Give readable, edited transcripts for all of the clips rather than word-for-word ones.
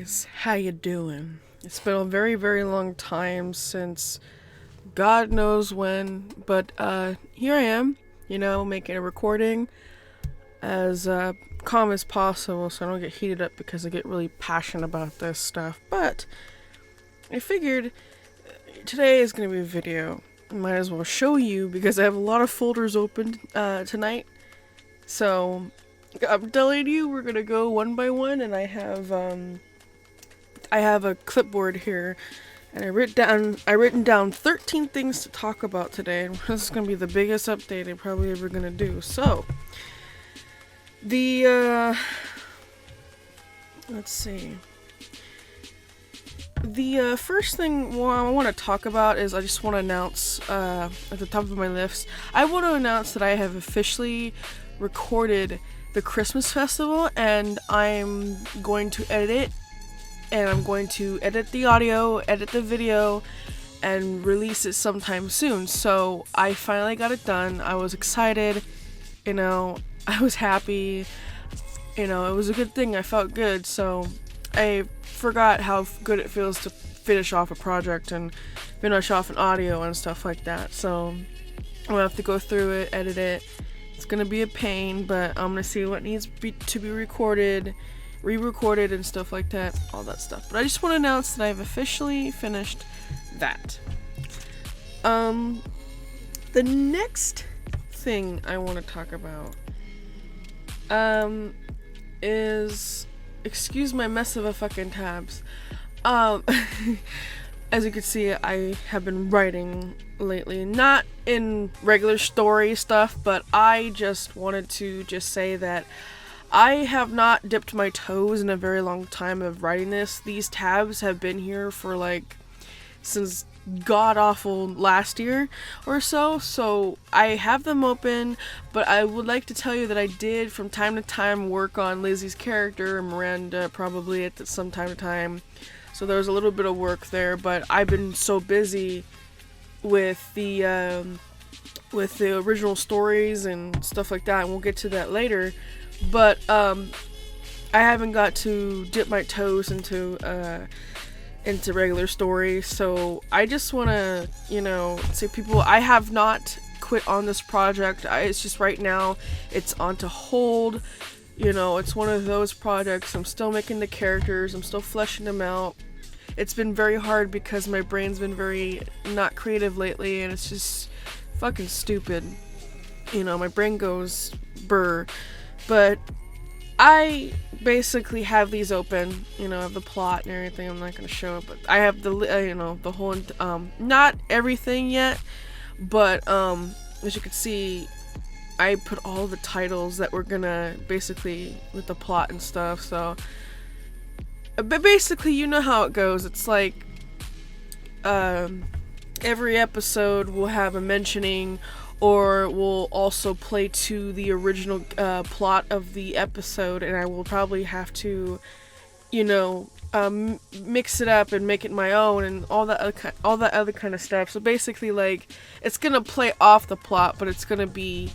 Brownies, how you doing? It's been a very, very long time since God knows when, but here I am, making a recording as calm as possible so I don't get heated up because I get really passionate about this stuff. But I figured today is going to be a video. I might as well show you because I have a lot of folders opened tonight. So I'm telling you, we're gonna go one by one, and I have a clipboard here, and I written down 13 things to talk about today. And this is gonna be the biggest update I'm probably ever gonna do. So the let's see. The first thing I want to talk about is I just want to announce at the top of my list. I want to announce that I have officially recorded the Christmas festival, and I'm going to edit it, and I'm going to edit the audio, edit the video, and release it sometime soon. So I finally got it done. I was excited, I was happy, it was a good thing. I felt good, so I forgot how good it feels to finish off a project and finish off an audio and stuff like that. So I'm gonna have to go through it, edit it. It's gonna be a pain, but I'm gonna see what needs to be recorded, re-recorded, and stuff like that, all that stuff. But I just want to announce that I've officially finished that. The next thing I want to talk about is, excuse my mess of a fucking tabs. As you can see, I have been writing lately, not in regular story stuff, but I just wanted to just say that I have not dipped my toes in a very long time of writing this. These tabs have been here for since god-awful last year or so I have them open, but I would like to tell you that I did from time to time work on Lizzie's character, Miranda probably at some time to time, so there was a little bit of work there, but I've been so busy with the original stories and stuff like that, and we'll get to that later, but I haven't got to dip my toes into regular stories. So I just want to, say people, I have not quit on this project. It's just right now it's on to hold. It's one of those projects. I'm still making the characters. I'm still fleshing them out. It's been very hard because my brain's been very not creative lately, and it's just fucking stupid. My brain goes burr. But I basically have these open, I have the plot and everything. I'm not going to show it, but I have the, the whole, not everything yet, but, as you can see, I put all the titles that we're gonna, basically, with the plot and stuff, so, but basically, you know how it goes. It's like, every episode will have a mentioning, or will also play to the original plot of the episode, and I will probably have to, mix it up and make it my own and all that other kind of stuff. So basically, it's gonna play off the plot, but it's gonna be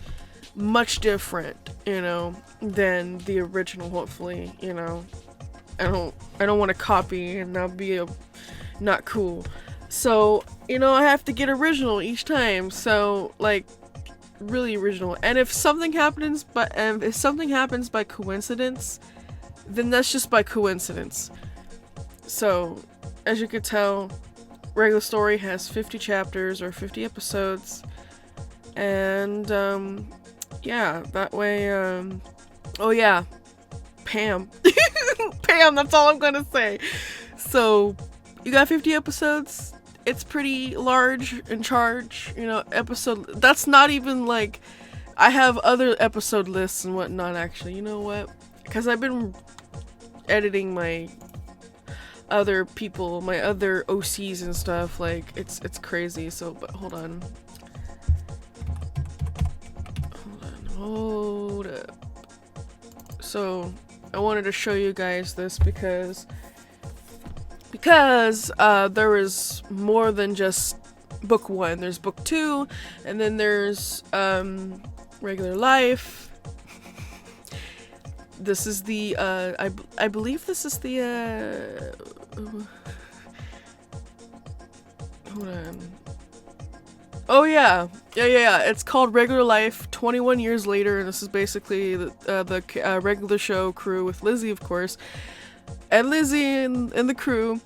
much different, than the original. Hopefully, I don't want to copy, and that'll be not cool. So, I have to get original each time. So, really original. And if something happens by coincidence, then that's just by coincidence. So, as you can tell, regular story has 50 chapters or 50 episodes. And, yeah, that way, oh yeah, Pam. Pam, that's all I'm gonna say. So, you got 50 episodes. It's pretty large in charge, episode. That's not even I have other episode lists and whatnot, actually. You know what? Because I've been editing my other people, my other OCs and stuff. It's crazy. So, but hold on. Hold up. So, I wanted to show you guys this because there is more than just book 1. There's book 2, and then there's regular life. this is the I believe this is the hold on. Oh yeah. It's called Regular Life 21 Years Later, and this is basically the regular show crew with Lizzie, of course. And Lizzie and the crew,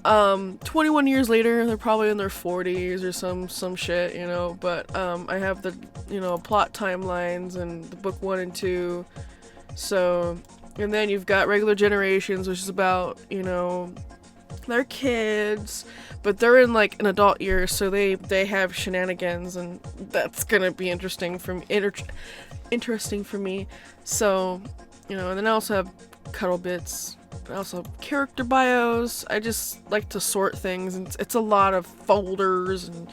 21 years later, they're probably in their 40s or some shit, you know, but I have the, you know, plot timelines and the book 1 and 2. So, and then you've got Regular Generations, which is about, you know, their kids, but they're in like an adult year, so they have shenanigans, and that's gonna be interesting for me. Interesting for me. So, you know, and then I also have cuddle bits. I also have character bios. I just like to sort things, and it's a lot of folders and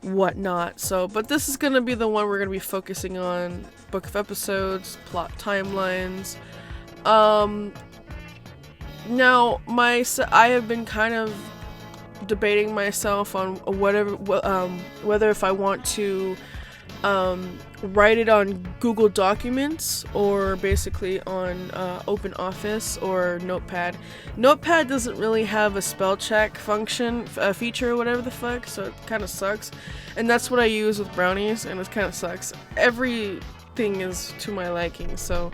whatnot. So, but this is gonna be the one we're gonna be focusing on: book of episodes, plot timelines. Now, I have been kind of debating myself on whether if I want to write it on Google Documents or basically on Open Office or Notepad. Notepad doesn't really have a spell check function, feature or whatever the fuck, so it kind of sucks. And that's what I use with Brownies, and it kind of sucks. Everything is to my liking, so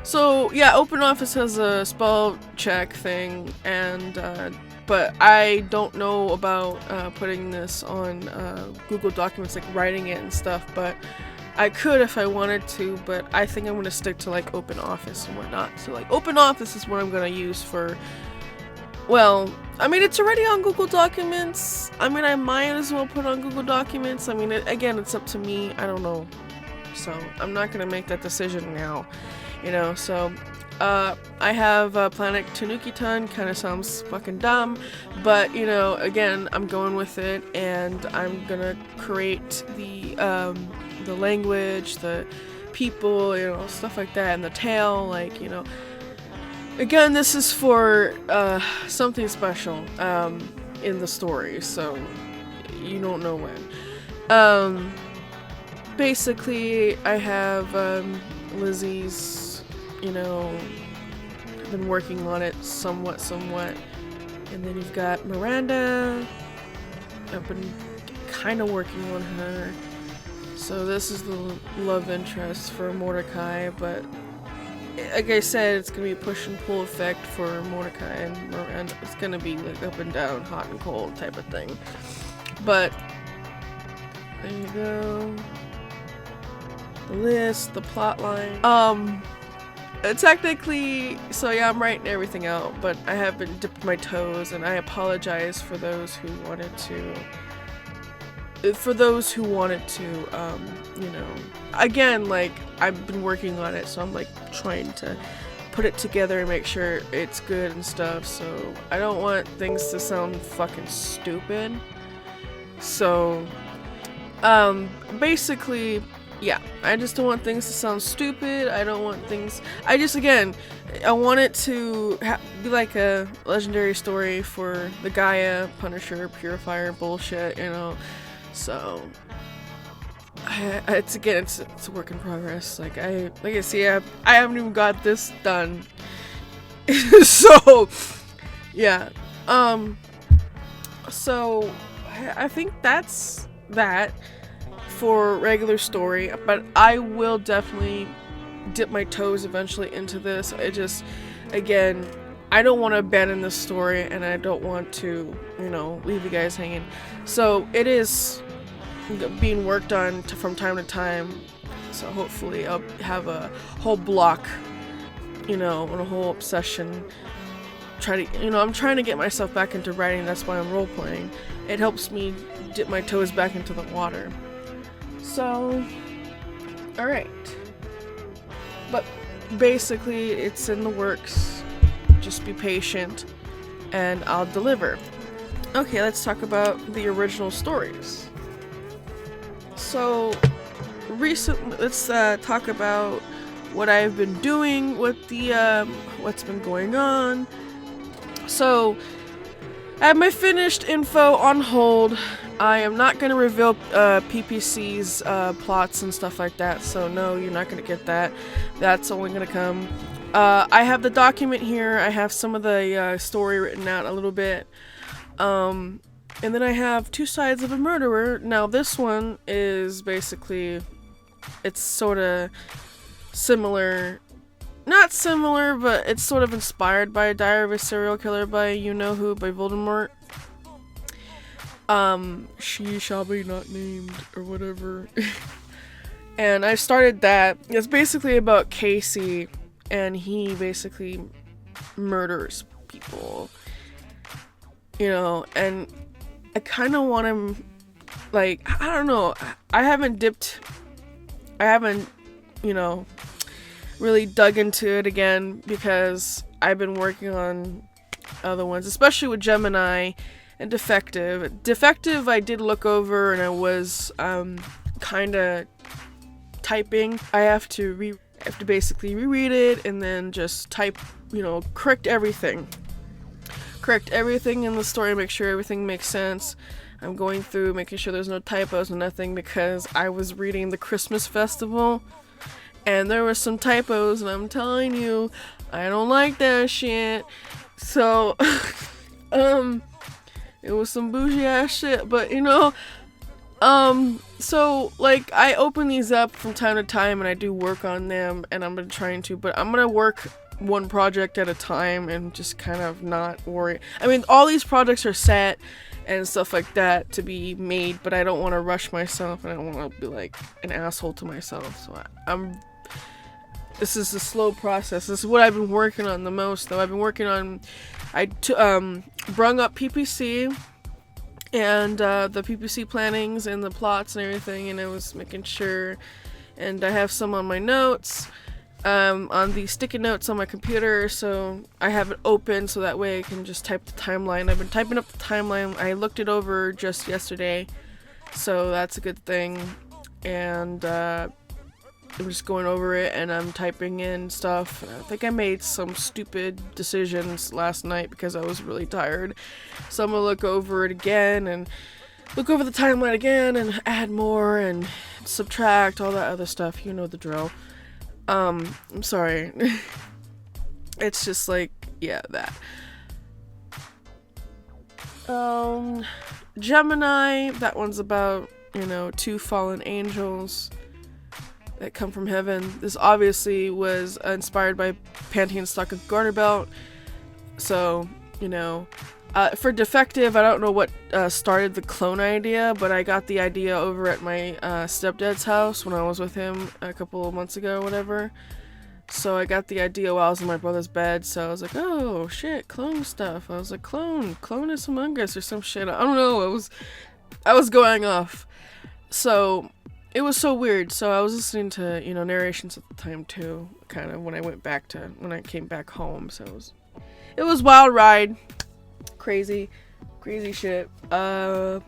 so yeah, OpenOffice has a spell check thing, and but I don't know about putting this on Google Documents, like writing it and stuff, but I could if I wanted to, but I think I'm going to stick to like OpenOffice and whatnot. So like OpenOffice is what I'm going to use for, well, I mean, it's already on Google Documents. I mean, I might as well put it on Google Documents. I mean, again, it's up to me. I don't know. So I'm not going to make that decision now. You know, so I have Planet Tanuki-tan. Kind of sounds fucking dumb, but you know, again, I'm going with it, and I'm gonna create the language, the people, you know, stuff like that, and the tale, like, you know. Again, this is for something special in the story, so you don't know when. Basically, I have Lizzie's, you know, been working on it somewhat, and then you've got Miranda. I've been kind of working on her, so this is the love interest for Mordecai, but like I said, it's gonna be a push and pull effect for Mordecai and Miranda. It's gonna be like up and down, hot and cold type of thing, but there you go. The list, the plot line. Technically, so yeah, I'm writing everything out, but I haven't dipped my toes, and I apologize for those who wanted to. You know, again, like, I've been working on it, so I'm like trying to put it together and make sure it's good and stuff. So I don't want things to sound fucking stupid. So, basically. Yeah, I just don't want things to sound stupid. I don't want things. I want it to be like a legendary story for the Gaia, Punisher, Purifier bullshit, you know. So, it's a work in progress. Like I see, I haven't even got this done. So, yeah. So I think that's that for regular story, but I will definitely dip my toes eventually into this. Again, I don't want to abandon this story, and I don't want to, you know, leave you guys hanging. So it is being worked on from time to time, so hopefully I'll have a whole block, you know, and a whole obsession. I'm trying to get myself back into writing. That's why I'm role playing. It helps me dip my toes back into the water. So, alright. But basically, it's in the works. Just be patient, and I'll deliver. Okay, let's talk about the original stories. So, recently, let's talk about what I've been doing with the, what's been going on. So, I have my finished info on hold. I am not going to reveal PPC's plots and stuff like that, so no, you're not going to get that. That's only going to come. I have the document here. I have some of the story written out a little bit. And then I have Two Sides of a Murderer. Now this one is basically, it's sort of similar. Not similar, but it's sort of inspired by Diary of a Serial Killer by you-know-who, by Voldemort. She shall be not named, or whatever. And I started that. It's basically about Casey, and he basically murders people. You know, and I kind of want him, like, I don't know. I haven't, you know, really dug into it again because I've been working on other ones, especially with Gemini and Defective. Defective I did look over and I was kind of typing. I have to basically reread it and then just type, you know, correct everything in the story, make sure everything makes sense. I'm going through making sure there's no typos or nothing because I was reading the Christmas Festival and there were some typos, and I'm telling you, I don't like that shit. So, it was some bougie ass shit, but you know, so like I open these up from time to time and I do work on them, and I'm trying to, but I'm gonna work one project at a time and just kind of not worry. I mean, all these projects are set and stuff like that to be made, but I don't want to rush myself and I don't want to be like an asshole to myself. So this is a slow process. This is what I've been working on the most, though. I've been working on, brung up PPC and the PPC plannings and the plots and everything, and I was making sure, and I have some on my notes, on the sticky notes on my computer, so I have it open so that way I can just type the timeline. I've been typing up the timeline. I looked it over just yesterday, so that's a good thing, and I'm just going over it and I'm typing in stuff. I think I made some stupid decisions last night because I was really tired. So I'm gonna look over it again and look over the timeline again and add more and subtract, all that other stuff. You know the drill. I'm sorry. It's just like, yeah, that. Gemini, that one's about, you know, two fallen angels that come from heaven. This obviously was inspired by Pantheon Stock of Garter Belt. So, you know, for Defective, I don't know what started the clone idea, but I got the idea over at my stepdad's house when I was with him a couple of months ago or whatever. So I got the idea while I was in my brother's bed, so I was like, oh shit, clone stuff. I was like, clone is Among Us or some shit. I don't know, I was going off. So it was so weird. So I was listening to, you know, narrations at the time too, kind of when I came back home. So it was wild ride, crazy shit. But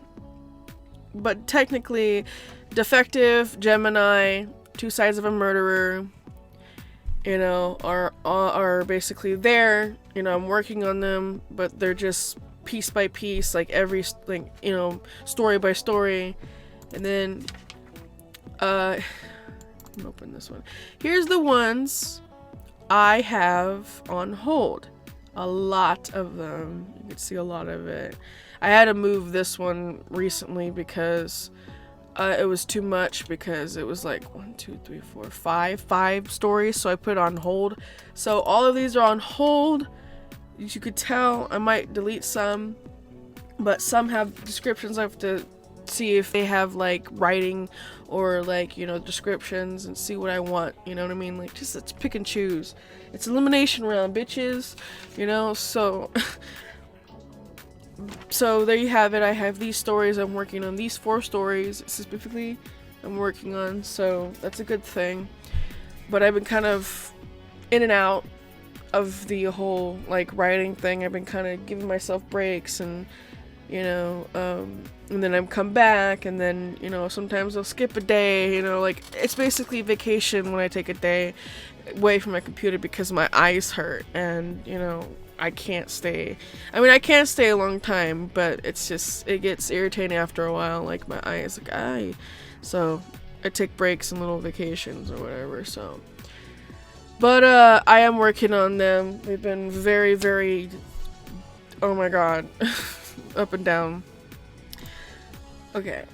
technically, Defective, Gemini, Two Sides of a Murderer, you know, are basically there. You know, I'm working on them, but they're just piece by piece, like you know, story by story, and then. Let me open this one. Here's the ones I have on hold. A lot of them. You can see a lot of it. I had to move this one recently because it was too much, because it was like 5 stories, so I put it on hold. So all of these are on hold. As you could tell, I might delete some, but some have descriptions. I have to see if they have like writing or like, you know, descriptions, and see what I want, you know what I mean? Like, just let's pick and choose. It's elimination round, bitches, you know. So so there you have it. I have these stories. I'm working on these 4 stories specifically I'm working on, so that's a good thing. But I've been kind of in and out of the whole like writing thing. I've been kind of giving myself breaks and you know, and then I come back, and then, you know, sometimes I'll skip a day, you know, like, it's basically vacation when I take a day away from my computer because my eyes hurt, and, you know, I can't stay. I mean, I can't stay a long time, but it's just, it gets irritating after a while, like, my eyes, like, so I take breaks and little vacations or whatever, so. But, I am working on them. They've been very, very, oh my god, up and down. Okay.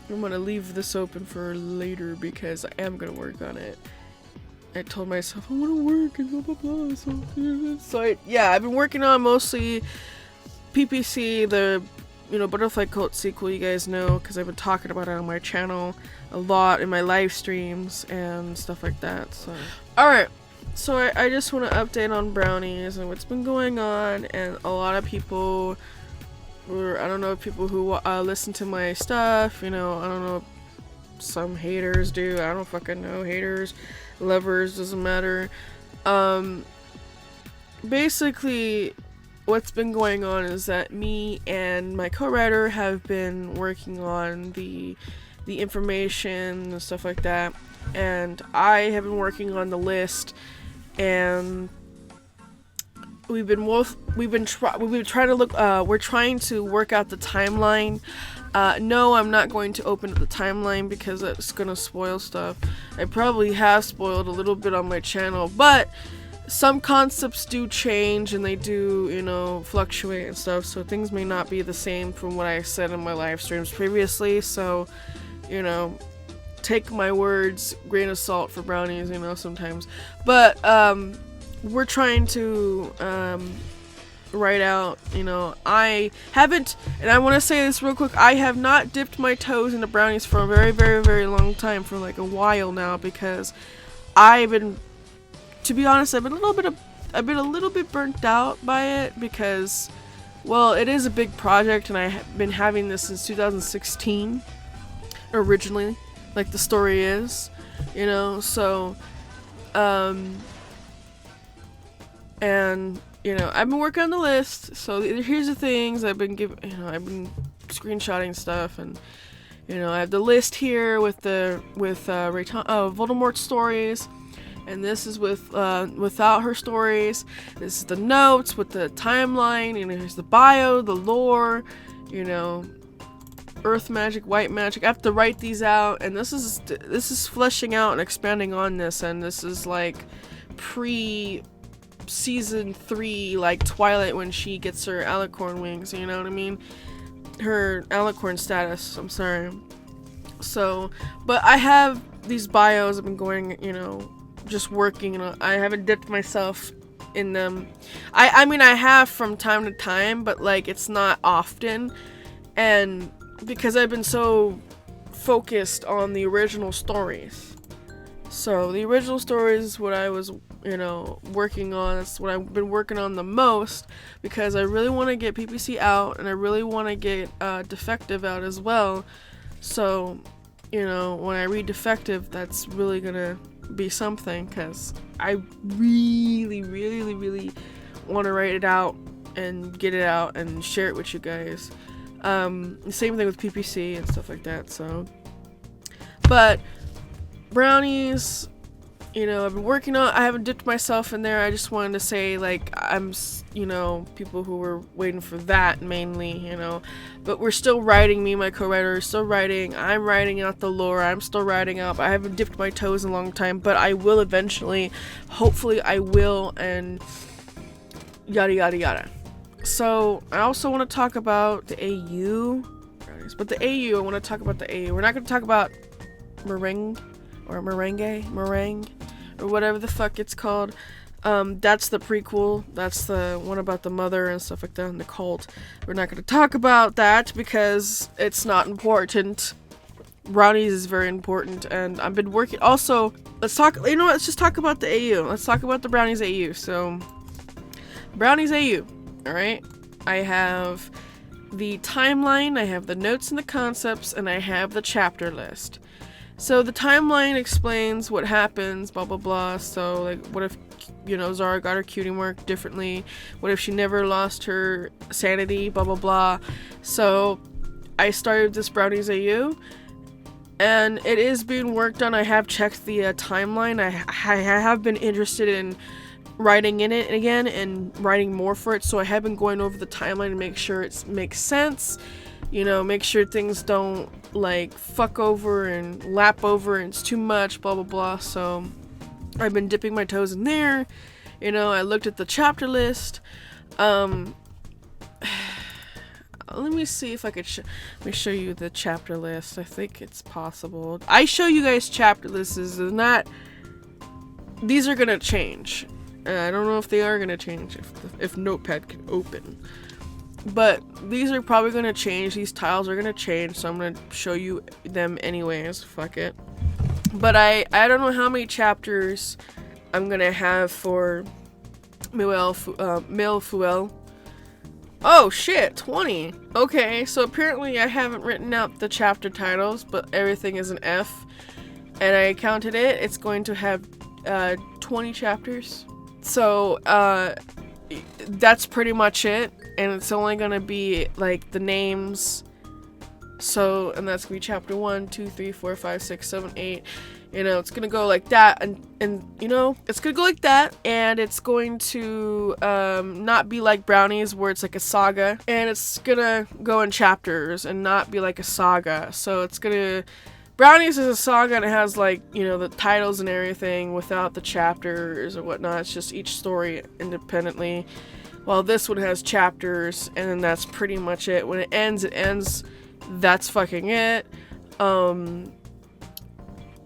I'm gonna leave this open for later because I am gonna work on it. I told myself I want to work and blah blah blah. Yeah, I've been working on mostly PPC, the, you know, Butterfly Cult sequel. You guys know because I've been talking about it on my channel a lot in my live streams and stuff like that. So, all right. So I just want to update on Brownies and what's been going on, and a lot of people, or I don't know, people who listen to my stuff. You know, I don't know. Some haters do. I don't fucking know. Haters, lovers, doesn't matter. Basically, what's been going on is that me and my co-writer have been working on the information and stuff like that, and I have been working on the list, and we're trying to work out the timeline. No, I'm not going to open up the timeline because it's gonna spoil stuff. I probably have spoiled a little bit on my channel, but some concepts do change and they do, you know, fluctuate and stuff, so things may not be the same from what I said in my live streams previously, so, you know, take my words, grain of salt for Brownies, you know, sometimes. But, we're trying to, write out, you know, I haven't, and I want to say this real quick, I have not dipped my toes into Brownies for a very, very, very long time, for like a while now, because I've been, to be honest, I've been a little bit burnt out by it, because, well, it is a big project, and I've been having this since 2016, originally, like the story is, you know, so, and, you know, I've been working on the list, so here's the things I've been I've been screenshotting stuff, and, you know, I have the list here with Voldemort's stories, and this is with, without her stories. This is the notes with the timeline, and here's the bio, the lore, you know, earth magic, white magic. I have to write these out, and this is fleshing out and expanding on this, and this is like season 3, like Twilight, when she gets her alicorn wings, you know what I mean? Her alicorn status, I'm sorry. So, but I have these bios, I've been going, you know, just working, you know, I haven't dipped myself in them. I mean, I have from time to time, but like, it's not often, and because I've been so focused on the original stories. So, the original stories is what I was, you know, working on. That's what I've been working on the most, because I really want to get PPC out, and I really want to get Defective out as well. So, you know, when I read Defective, that's really gonna be something, because I really, really, really want to write it out and get it out and share it with you guys. The same thing with PPC and stuff like that, so. But Brownies, you know, I've been working on, I haven't dipped myself in there. I just wanted to say, like, I'm, you know, people who were waiting for that mainly, you know, but we're still writing, me and my co-writer are still writing. I'm writing out the lore, I'm still writing out, but I haven't dipped my toes in a long time, but I will eventually. Hopefully I will, and yada yada yada. So I also want to talk about the AU, but the AU, I want to talk about the AU. We're not going to talk about meringue, or meringue, or whatever the fuck it's called. That's the prequel. That's the one about the mother and stuff like that, and the cult. We're not going to talk about that because it's not important. Brownies is very important, and I've been working. Also, let's talk. You know what? Let's just talk about the AU. Let's talk about the Brownies AU. So, Brownies AU. All right. I have the timeline. I have the notes and the concepts, and I have the chapter list. So the timeline explains what happens, blah blah blah. So like, what if you know, Zara got her cutie mark differently? What if she never lost her sanity? Blah, blah, blah. So I started this Brownies AU, and it is being worked on. I have checked the timeline. I have been interested in writing in it again and writing more for it, so I have been going over the timeline to make sure it makes sense, you know, make sure things don't like fuck over and lap over and it's too much, blah blah blah. So I've been dipping my toes in there, you know. I looked at the chapter list. Let me see if I could let me show you the chapter list. I think it's possible. I show you guys chapter lists, and not, these are gonna change. I don't know if they are gonna change if Notepad can open, but these are probably gonna change. These tiles are gonna change, so I'm gonna show you them anyways. Fuck it. But I don't know how many chapters I'm gonna have for Mille Fuel. Oh shit, 20. Okay, so apparently I haven't written out the chapter titles, but everything is an F, and I counted it. It's going to have 20 chapters. So, that's pretty much it, and it's only gonna be, like, the names, so, and that's gonna be chapter 1, 2, 3, 4, 5, 6, 7, 8, you know, it's gonna go like that, and, you know, it's gonna go like that, and it's going to, not be like Brownies, where it's like a saga, and it's gonna go in chapters, and not be like a saga, so it's gonna, Brownies is a saga, and it has, like, you know, the titles and everything without the chapters or whatnot. It's just each story independently. While this one has chapters, and then that's pretty much it. When it ends, that's fucking it. The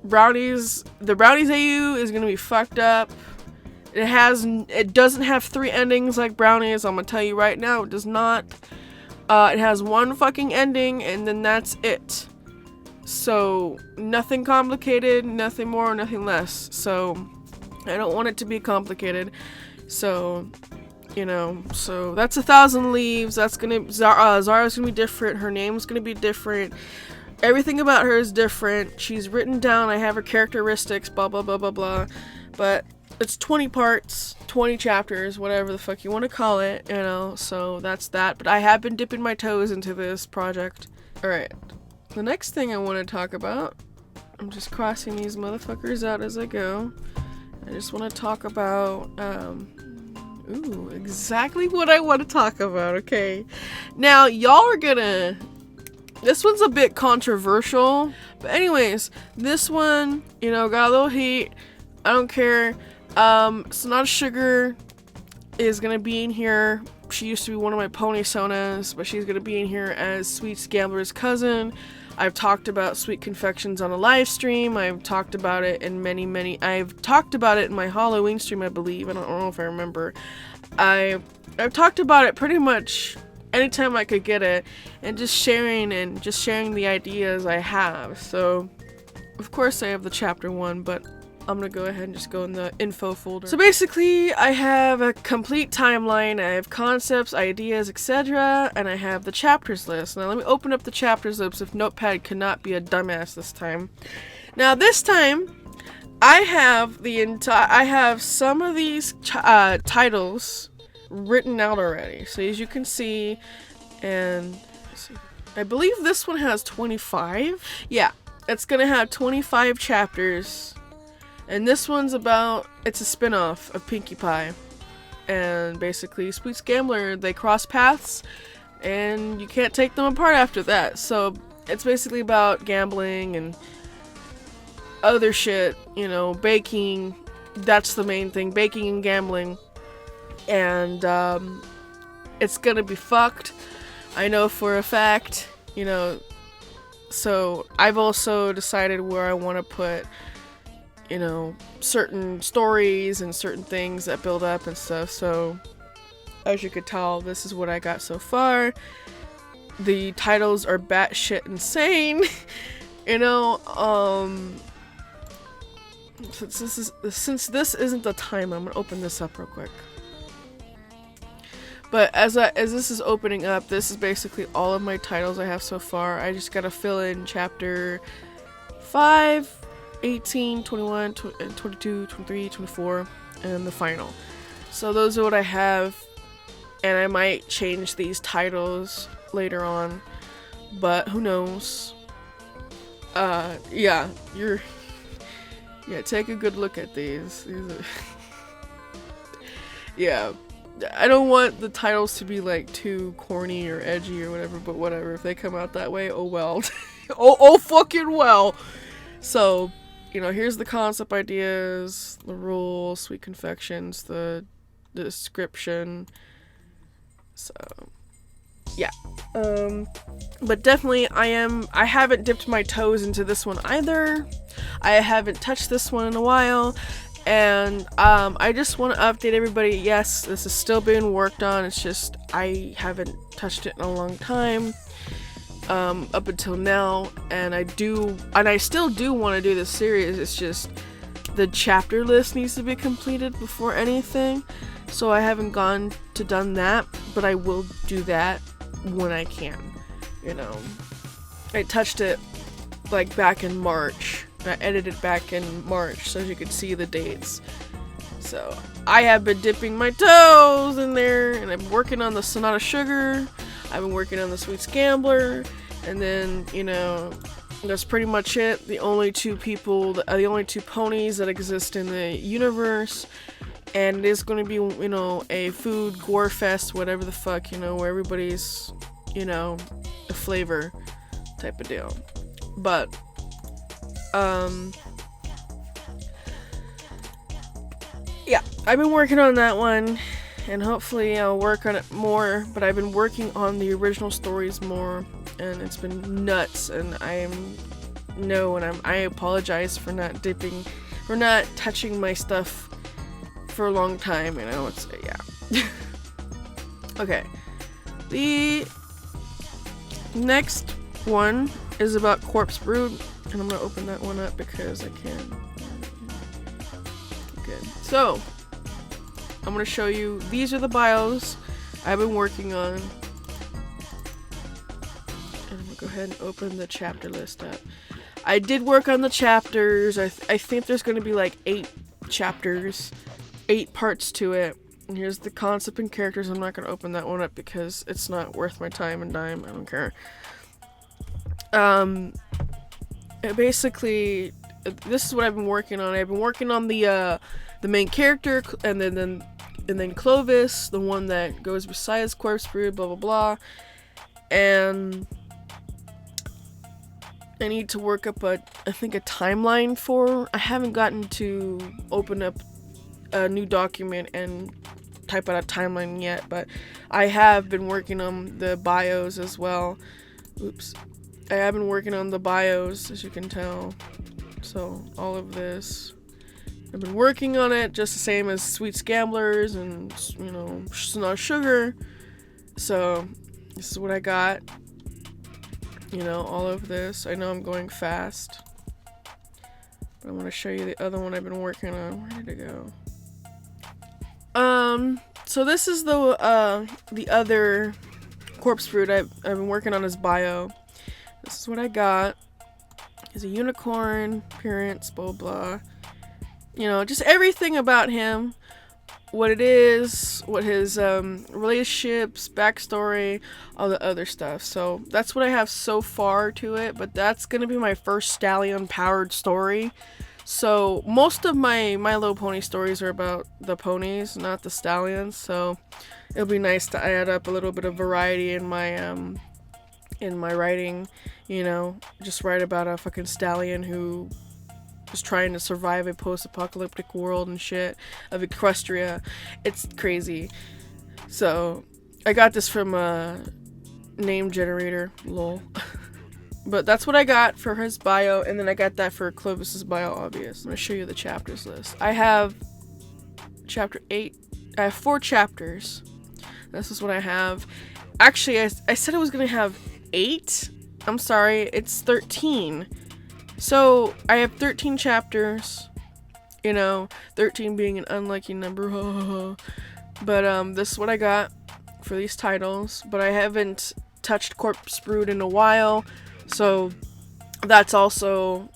Brownies AU is gonna be fucked up. It doesn't have 3 endings like Brownies. I'm gonna tell you right now, it does not. It has 1 fucking ending, and then that's it. So, nothing complicated, nothing more, nothing less. So, I don't want it to be complicated. So, you know, so that's 1,000 Leaves. That's gonna, Zara's gonna be different. Her name's gonna be different. Everything about her is different. She's written down. I have her characteristics, blah, blah, blah, blah, blah. But it's 20 parts, 20 chapters, whatever the fuck you want to call it, you know. So, that's that. But I have been dipping my toes into this project. Alright. The next thing I want to talk about, I'm just crossing these motherfuckers out as I go. I just want to talk about, exactly what I want to talk about, okay? Now, y'all are gonna, this one's a bit controversial, but anyways, this one, you know, got a little heat. I don't care. Sonata Sugar is gonna be in here. She used to be one of my pony sonas, but she's gonna be in here as Sweet Gambler's cousin. I've talked about Sweet Confections on a live stream. I've talked about it in I've talked about it in my Halloween stream, I believe. I don't know if I remember. I've talked about it pretty much anytime I could get it, and just sharing the ideas I have. So, of course I have the chapter 1, but I'm gonna go ahead and just go in the info folder. So basically, I have a complete timeline, I have concepts, ideas, etc., and I have the chapters list. Now let me open up the chapters list if Notepad cannot be a dumbass this time. Now this time, I have some of these titles written out already. So as you can see, and I believe this one has 25. Yeah, it's gonna have 25 chapters. And this one's about, it's a spin-off of Pinkie Pie. And basically, Sweet Gambler, they cross paths, and you can't take them apart after that. So, it's basically about gambling and other shit, you know, baking. That's the main thing, baking and gambling. And, it's gonna be fucked. I know for a fact, you know. So, I've also decided where I want to put, you know, certain stories and certain things that build up and stuff. So, as you could tell, this is what I got so far. The titles are batshit insane. You know, since this isn't the time, I'm gonna open this up real quick. But as this is opening up, this is basically all of my titles I have so far. I just gotta fill in chapter 5, 18, 21, 22, 23, 24. and the final. So those are what I have, and I might change these titles later on, but who knows. Yeah, take a good look at these. These are yeah, I don't want the titles to be like too corny or edgy or whatever, but whatever. If they come out that way, oh well. oh fucking well. So, here's the concept ideas, the rules, Sweet Confections, the description. So, yeah. But definitely I haven't dipped my toes into this one either. I haven't touched this one in a while. And I just want to update everybody. Yes, this is still being worked on. It's just I haven't touched it in a long time. Up until now, and I still do want to do this series. It's just the chapter list needs to be completed before anything, so I haven't done that, but I will do that when I can. I touched it like back in March. I edited it back in March so you could see the dates. So I have been dipping my toes in there, and I'm working on the Sonata Sugar. I've been working on the Sweet Scambler, and then, that's pretty much it. The only two ponies that exist in the universe, and it is going to be, a food gore fest, whatever the fuck, where everybody's, a flavor type of deal. But, yeah, I've been working on that one. And hopefully I'll work on it more, but I've been working on the original stories more, and it's been nuts, and I apologize for not touching my stuff for a long time, it's, yeah. Okay. The next one is about Corpse Brood, and I'm gonna open that one up because I can. Good. So, I'm going to show you, these are the bios I've been working on. And I'm going to go ahead and open the chapter list up. I did work on the chapters. I think there's going to be like 8 chapters, 8 parts to it. And here's the concept and characters. I'm not going to open that one up because it's not worth my time and dime. I don't care. Basically, this is what I've been working on. I've been working on the main character, and then Clovis, the one that goes besides Corpse Brood, blah blah blah. And I need to work up a timeline for. I haven't gotten to open up a new document and type out a timeline yet, but I have been working on the bios as well. Oops. I have been working on the bios, as you can tell. So all of this, I've been working on it just the same as Sweet Scamblers and, Sonata Sugar. So this is what I got. All of this. I know I'm going fast, but I'm gonna show you the other one I've been working on. Where did it go? So this is the other Corpse Brood I've been working on his bio. This is what I got. He's a unicorn, appearance, blah blah. Just everything about him, what it is, what his relationships, backstory, all the other stuff. So that's what I have so far to it, but that's gonna be my first stallion powered story. So most of my My Little Pony stories are about the ponies, not the stallions. So it'll be nice to add up a little bit of variety in my writing. Just write about a fucking stallion who is trying to survive a post-apocalyptic world and shit of Equestria. It's crazy. So I got this from a name generator, lol. But that's what I got for his bio, and then I got that for Clovis's bio, obvious. I'm gonna show you the chapters list. I have chapter 8. I have 4 chapters. This is what I have. Actually, I said I was gonna have 8. I'm sorry, it's 13. So I have 13 chapters. 13 being an unlucky number. But this is what I got for these titles. But I haven't touched Corpse Brood in a while, so that's also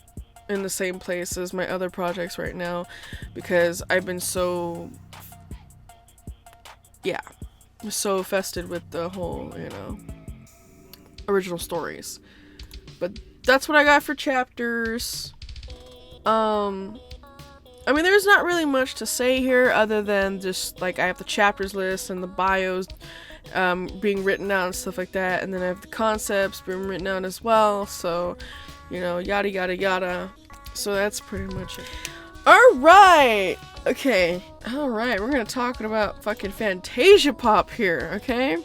in the same place as my other projects right now, because I've been so fested with the whole, original stories. But that's what I got for chapters. I mean, there's not really much to say here other than just, like, I have the chapters list and the bios being written out and stuff like that, and then I have the concepts being written out as well, so, yada yada yada. So that's pretty much it. Alright! Okay, alright, we're gonna talk about fucking FantasiaPOP here, okay?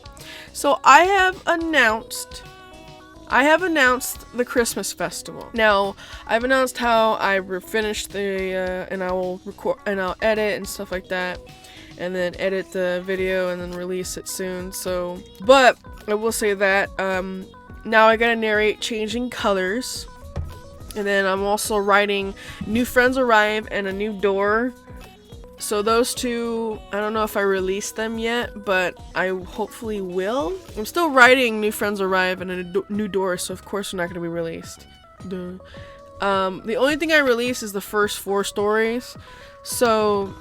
So I have announced the Christmas festival. Now, I've announced how I finished the, and I will record, and I'll edit and stuff like that, and then edit the video and then release it soon, so, but I will say that, now I gotta narrate Changing Colors, and then I'm also writing New Friends Arrive and A New Door. So those two, I don't know if I released them yet, but I hopefully will. I'm still writing New Friends Arrive and A New Door, so of course they're not going to be released. Duh. The only thing I release is the first 4 stories. So,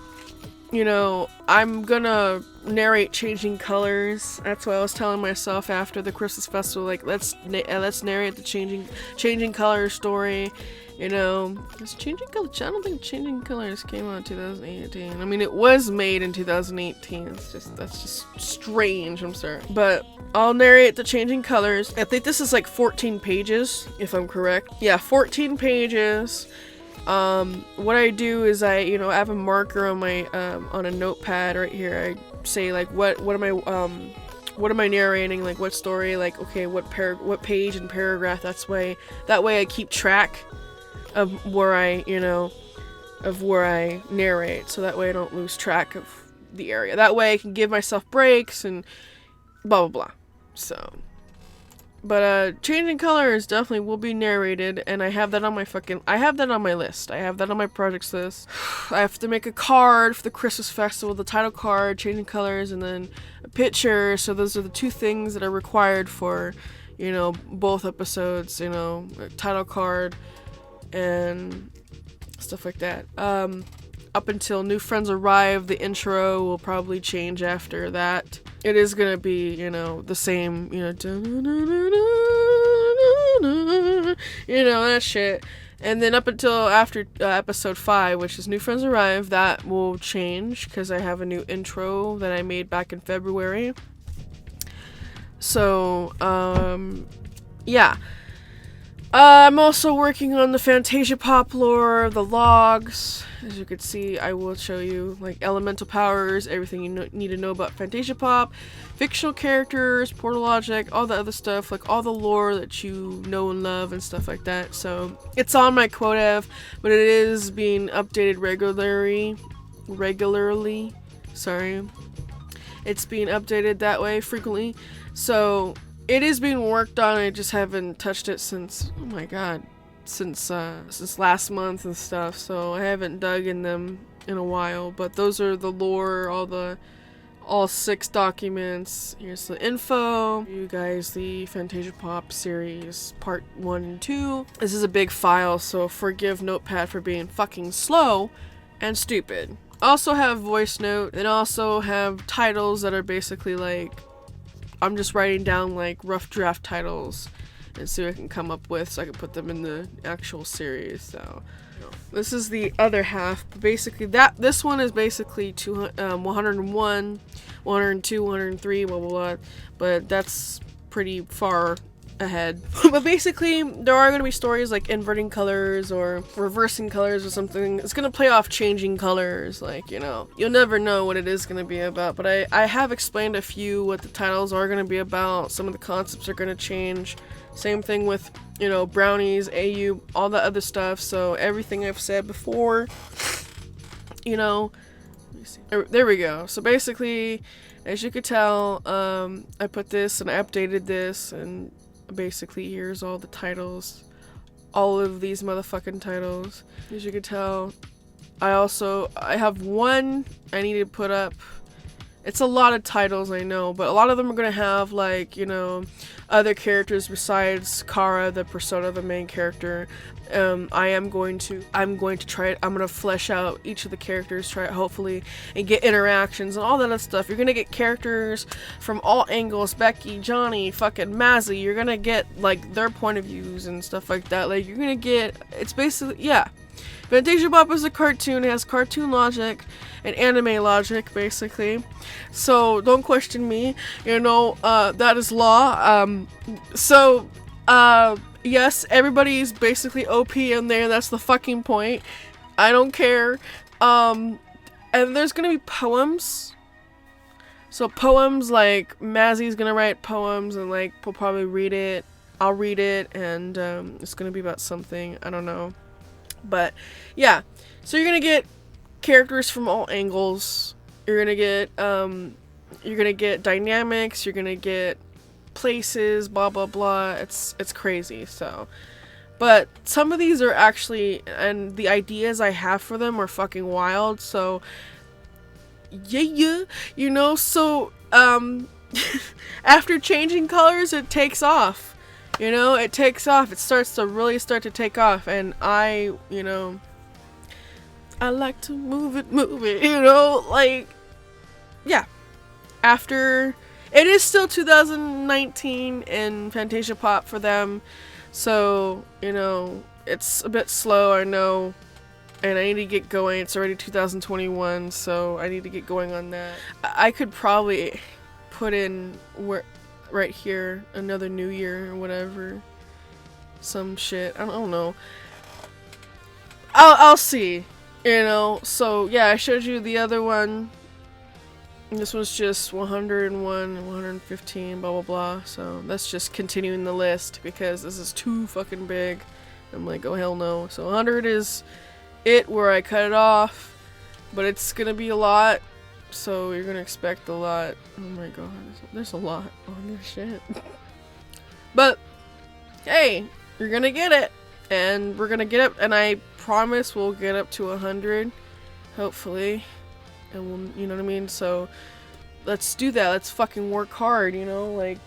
I'm gonna narrate Changing Colors. That's what I was telling myself after the Christmas festival. Like, let's narrate the Changing Colors story. It's Changing Colors. I don't think Changing Colors came out in 2018. I mean, it was made in 2018. That's just strange. I'm sorry, but I'll narrate the Changing Colors. I think this is like 14 pages, if I'm correct. Yeah, 14 pages. What I do is I have a marker on my on a notepad right here. I say like what am I narrating, like what story, like okay, what page and paragraph. That way I keep track of where I narrate, so that way I don't lose track of the area. That way I can give myself breaks and blah blah blah. So, but Changing Colors definitely will be narrated, and I have that on my list. I have that on my projects list. I have to make a card for the Christmas festival, the title card, Changing Colors, and then a picture. So those are the 2 things that are required for, both episodes, a title card and stuff like that. Up until New Friends Arrive, the intro will probably change after that. It is gonna be, the same, that shit. And then up until after episode 5, which is New Friends Arrive, that will change because I have a new intro that I made back in February. So, yeah. I'm also working on the FantasiaPOP lore, the logs. As you can see, I will show you like elemental powers, everything you need to know about FantasiaPOP, fictional characters, portal logic, all the other stuff, like all the lore that you know and love and stuff like that. So it's on my Quotev, but it is being updated regularly. Sorry, it's being updated that way frequently. So it is being worked on. I just haven't touched it since, oh my god, since last month and stuff. So I haven't dug in them in a while. But those are the lore, all 6 documents. Here's the info. You guys, the FantasiaPOP series part 1 and 2. This is a big file, so forgive Notepad for being fucking slow and stupid. Also have voice note, and also have titles that are basically like, I'm just writing down like rough draft titles and see what I can come up with so I can put them in the actual series. So this is the other half. But basically this one is basically 101, 102, 103, blah blah blah. But that's pretty far ahead. But basically there are going to be stories like inverting colors or reversing colors or something. It's going to play off changing colors, like, you'll never know what it is going to be about. But I have explained a few what the titles are going to be about. Some of the concepts are going to change. Same thing with, brownies, AU, all the other stuff. So everything I've said before, let me see. There we go. So basically, as you could tell, I put this and I updated this, and basically here's all the titles, all of these motherfucking titles. As you can tell, I have one I need to put up It's a lot of titles, I know, but a lot of them are gonna have, like, you know, other characters besides Kara, the persona, the main character. I'm going to try it. I'm gonna flesh out each of the characters, try it hopefully, and get interactions and all that other stuff. You're gonna get characters from all angles, Becky, Johnny, fucking Mazzy. You're gonna get, like, their point of views and stuff like that. Like, you're gonna get, it's basically, yeah. FantasiaPOP is a cartoon. It has cartoon logic and anime logic, basically. So don't question me. You know, that is law. Yes, everybody's basically OP in there. That's the fucking point. I don't care. And there's gonna be poems. So poems, like, Mazzy's gonna write poems, and, like, we'll probably read it. I'll read it, and it's gonna be about something. I don't know. But yeah, so you're gonna get characters from all angles. You're gonna get dynamics. You're gonna get places. Blah blah blah. It's crazy. So, but some of these are actually, and the ideas I have for them are fucking wild. So yeah, you know. So after changing colors, it takes off. You know, it takes off. It starts to really take off. And I like to move it, you know, like, yeah. After, it is still 2019 in FantasiaPOP for them. So, you know, it's a bit slow, I know. And I need to get going. It's already 2021, so I need to get going on that. I could probably put in right here, another new year or whatever, some shit. I don't know. I'll see, you know. So yeah, I showed you the other one. This was just 101, 115, blah blah blah. So that's just continuing the list because this is too fucking big. I'm like, oh hell no. So 100 is it where I cut it off, but it's gonna be a lot. So you're gonna expect a lot. Oh my god, there's a lot on this shit. But hey, you're gonna get it, and we're gonna get up, and I promise we'll get up to 100, hopefully, and we'll, you know what I mean. So let's do that. Let's fucking work hard, you know, like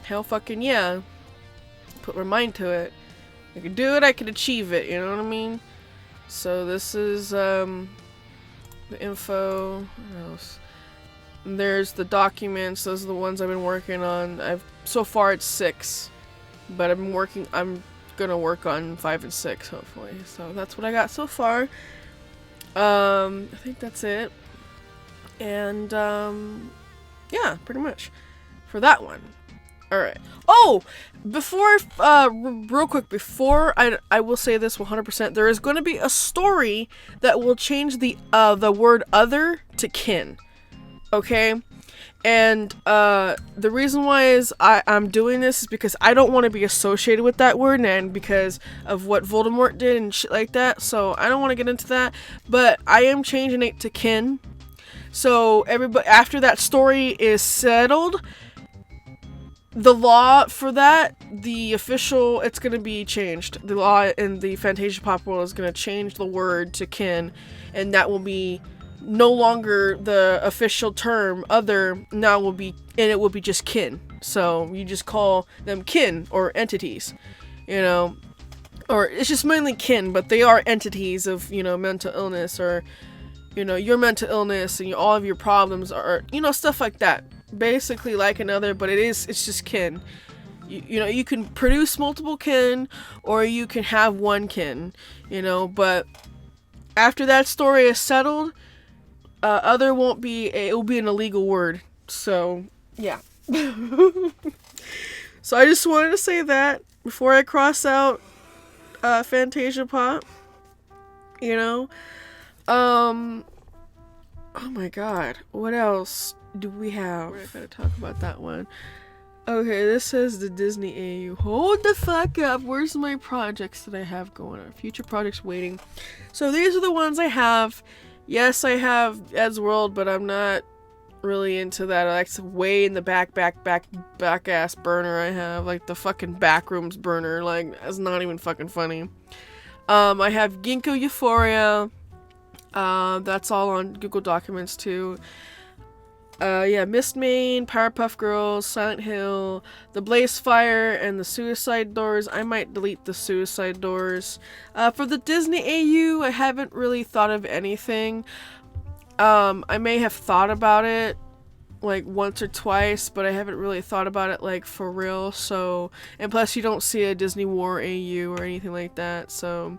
hell fucking yeah. Put my mind to it. I can do it. I can achieve it. You know what I mean. So this is the info. What else? And there's the documents. Those are the ones I've been working on. So far it's 6, but I'm gonna work on 5 and 6 hopefully. So that's what I got so far. I think that's it. And yeah, pretty much for that one. All right. Oh, before real quick, before I will say this 100%, there is going to be a story that will change the word other to kin. Okay? And the reason why is I'm doing this is because I don't want to be associated with that word, and because of what Voldemort did and shit like that. So I don't want to get into that, but I am changing it to kin. So everybody, after that story is settled, the law for that, the official, it's going to be changed. The law in the FantasiaPOP world is going to change the word to kin, and that will be no longer the official term other. Now will be, and it will be just kin. So you just call them kin or entities, you know, or it's just mainly kin, but they are entities of, you know, mental illness, or, you know, your mental illness and all of your problems are, you know, stuff like that. Basically like another, but it's just kin. You know, you can produce multiple kin, or you can have one kin, you know, but after that story is settled, other won't be, it will be an illegal word. So yeah. So I just wanted to say that before I cross out FantasiaPOP, you know. Oh my god, what else do we have? I gotta talk about that one. Okay, this says the Disney AU. Hold the fuck up. Where's my projects that I have going on? Future projects waiting. So these are the ones I have. Yes, I have Ed's World, but I'm not really into that. That's way in the back ass burner I have. Like the fucking backrooms burner. Like, that's not even fucking funny. I have Ginkgo Euphoria. That's all on Google Documents too. Yeah, Miss Main, Powerpuff Girls, Silent Hill, The Blaze Fire, and the Suicide Doors. I might delete the Suicide Doors. For the Disney AU, I haven't really thought of anything. I may have thought about it like once or twice, but I haven't really thought about it like for real. So, and plus you don't see a Disney War AU or anything like that. So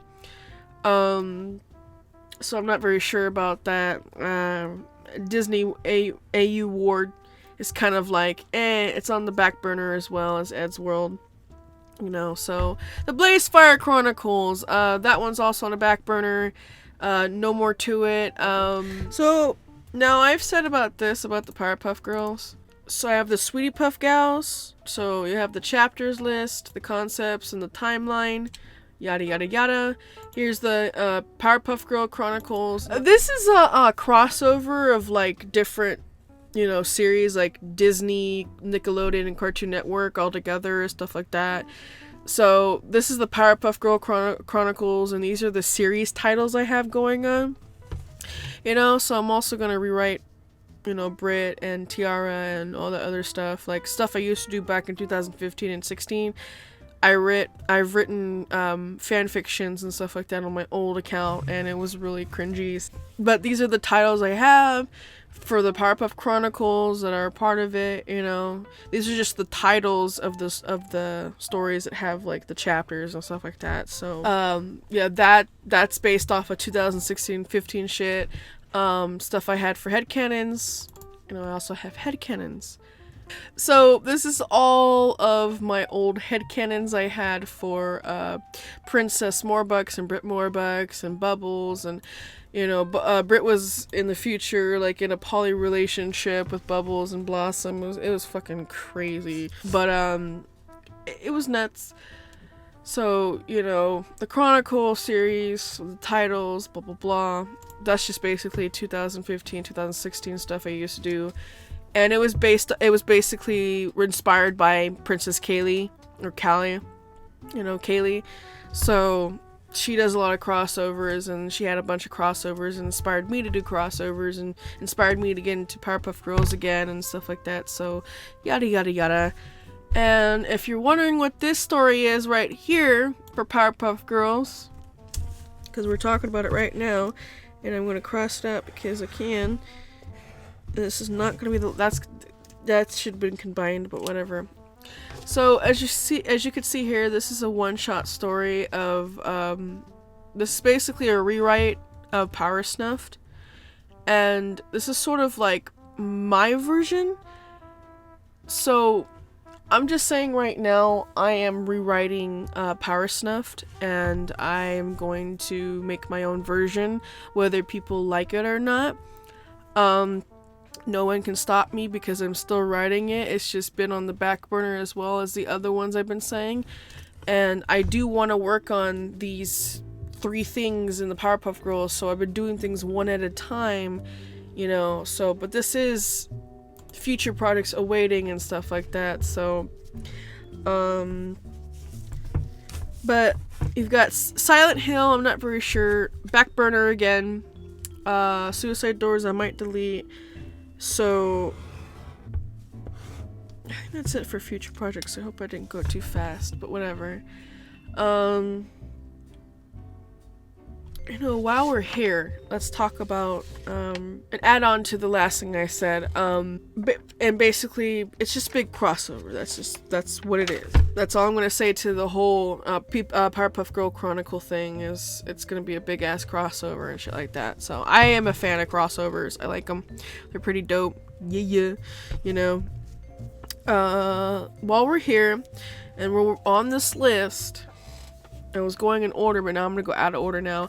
I'm not very sure about that. Disney AU Ward is kind of like, it's on the back burner as well as Ed's World, you know. So the Blaze Fire Chronicles, that one's also on the back burner. No more to it. So now I've said about the Powerpuff Girls. So I have the Sweetie Puff Gals. So you have the chapters list, the concepts, and the timeline. Yada yada yada. Here's the Powerpuff Girl Chronicles. This is a crossover of like different, you know, series like Disney, Nickelodeon, and Cartoon Network all together, stuff like that. So this is the Powerpuff Girl Chronicles, and these are the series titles I have going on. You know, so I'm also gonna rewrite, you know, Brit and Tiara and all the other stuff, like stuff I used to do back in 2015 and 16. I've written fanfictions and stuff like that on my old account, and it was really cringy. But these are the titles I have for the Powerpuff Chronicles that are a part of it, you know. These are just the titles of the stories that have like the chapters and stuff like that. So yeah, that's based off of 2016-15 shit. Stuff I had for headcanons. You know, I also have headcanons. So this is all of my old headcanons I had for Princess Morbucks and Brit Morbucks and Bubbles, and you know, Brit was in the future like in a poly relationship with Bubbles and Blossom. It was fucking crazy, but it was nuts. So, you know, the Chronicle series, the titles, blah blah blah, that's just basically 2015 2016 stuff I used to do. And it was basically inspired by Princess Kaylee, or Callie, you know, Kaylee. So she does a lot of crossovers, and she had a bunch of crossovers and inspired me to do crossovers and inspired me to get into Powerpuff Girls again and stuff like that. So yada yada yada. And if you're wondering what this story is right here for Powerpuff Girls, because we're talking about it right now, and I'm going to cross it out because I can. This is not going to be that should have been combined, but whatever. So as you can see here, this is a one-shot story of this is basically a rewrite of Power Snuffed, and this is sort of like my version. So I'm just saying right now, I am rewriting Power Snuffed, and I'm going to make my own version, whether people like it or not. No one can stop me because I'm still writing it. It's just been on the back burner as well as the other ones I've been saying. And I do want to work on these 3 things in the Powerpuff Girls, so I've been doing things one at a time, you know. So, but this is future projects awaiting and stuff like that. So, but you've got Silent Hill, I'm not very sure. Back burner again. Suicide Doors I might delete. So I think that's it for future projects. I hope I didn't go too fast, but whatever. You know, while we're here, let's talk about an add-on to the last thing I said. And basically, it's just big crossover. That's what it is. That's all I'm gonna say to the whole Powerpuff Girl Chronicle thing. Is it's gonna be a big ass crossover and shit like that. So I am a fan of crossovers. I like them. They're pretty dope. Yeah. You know. While we're here, and we're on this list, I was going in order, but now I'm gonna go out of order now.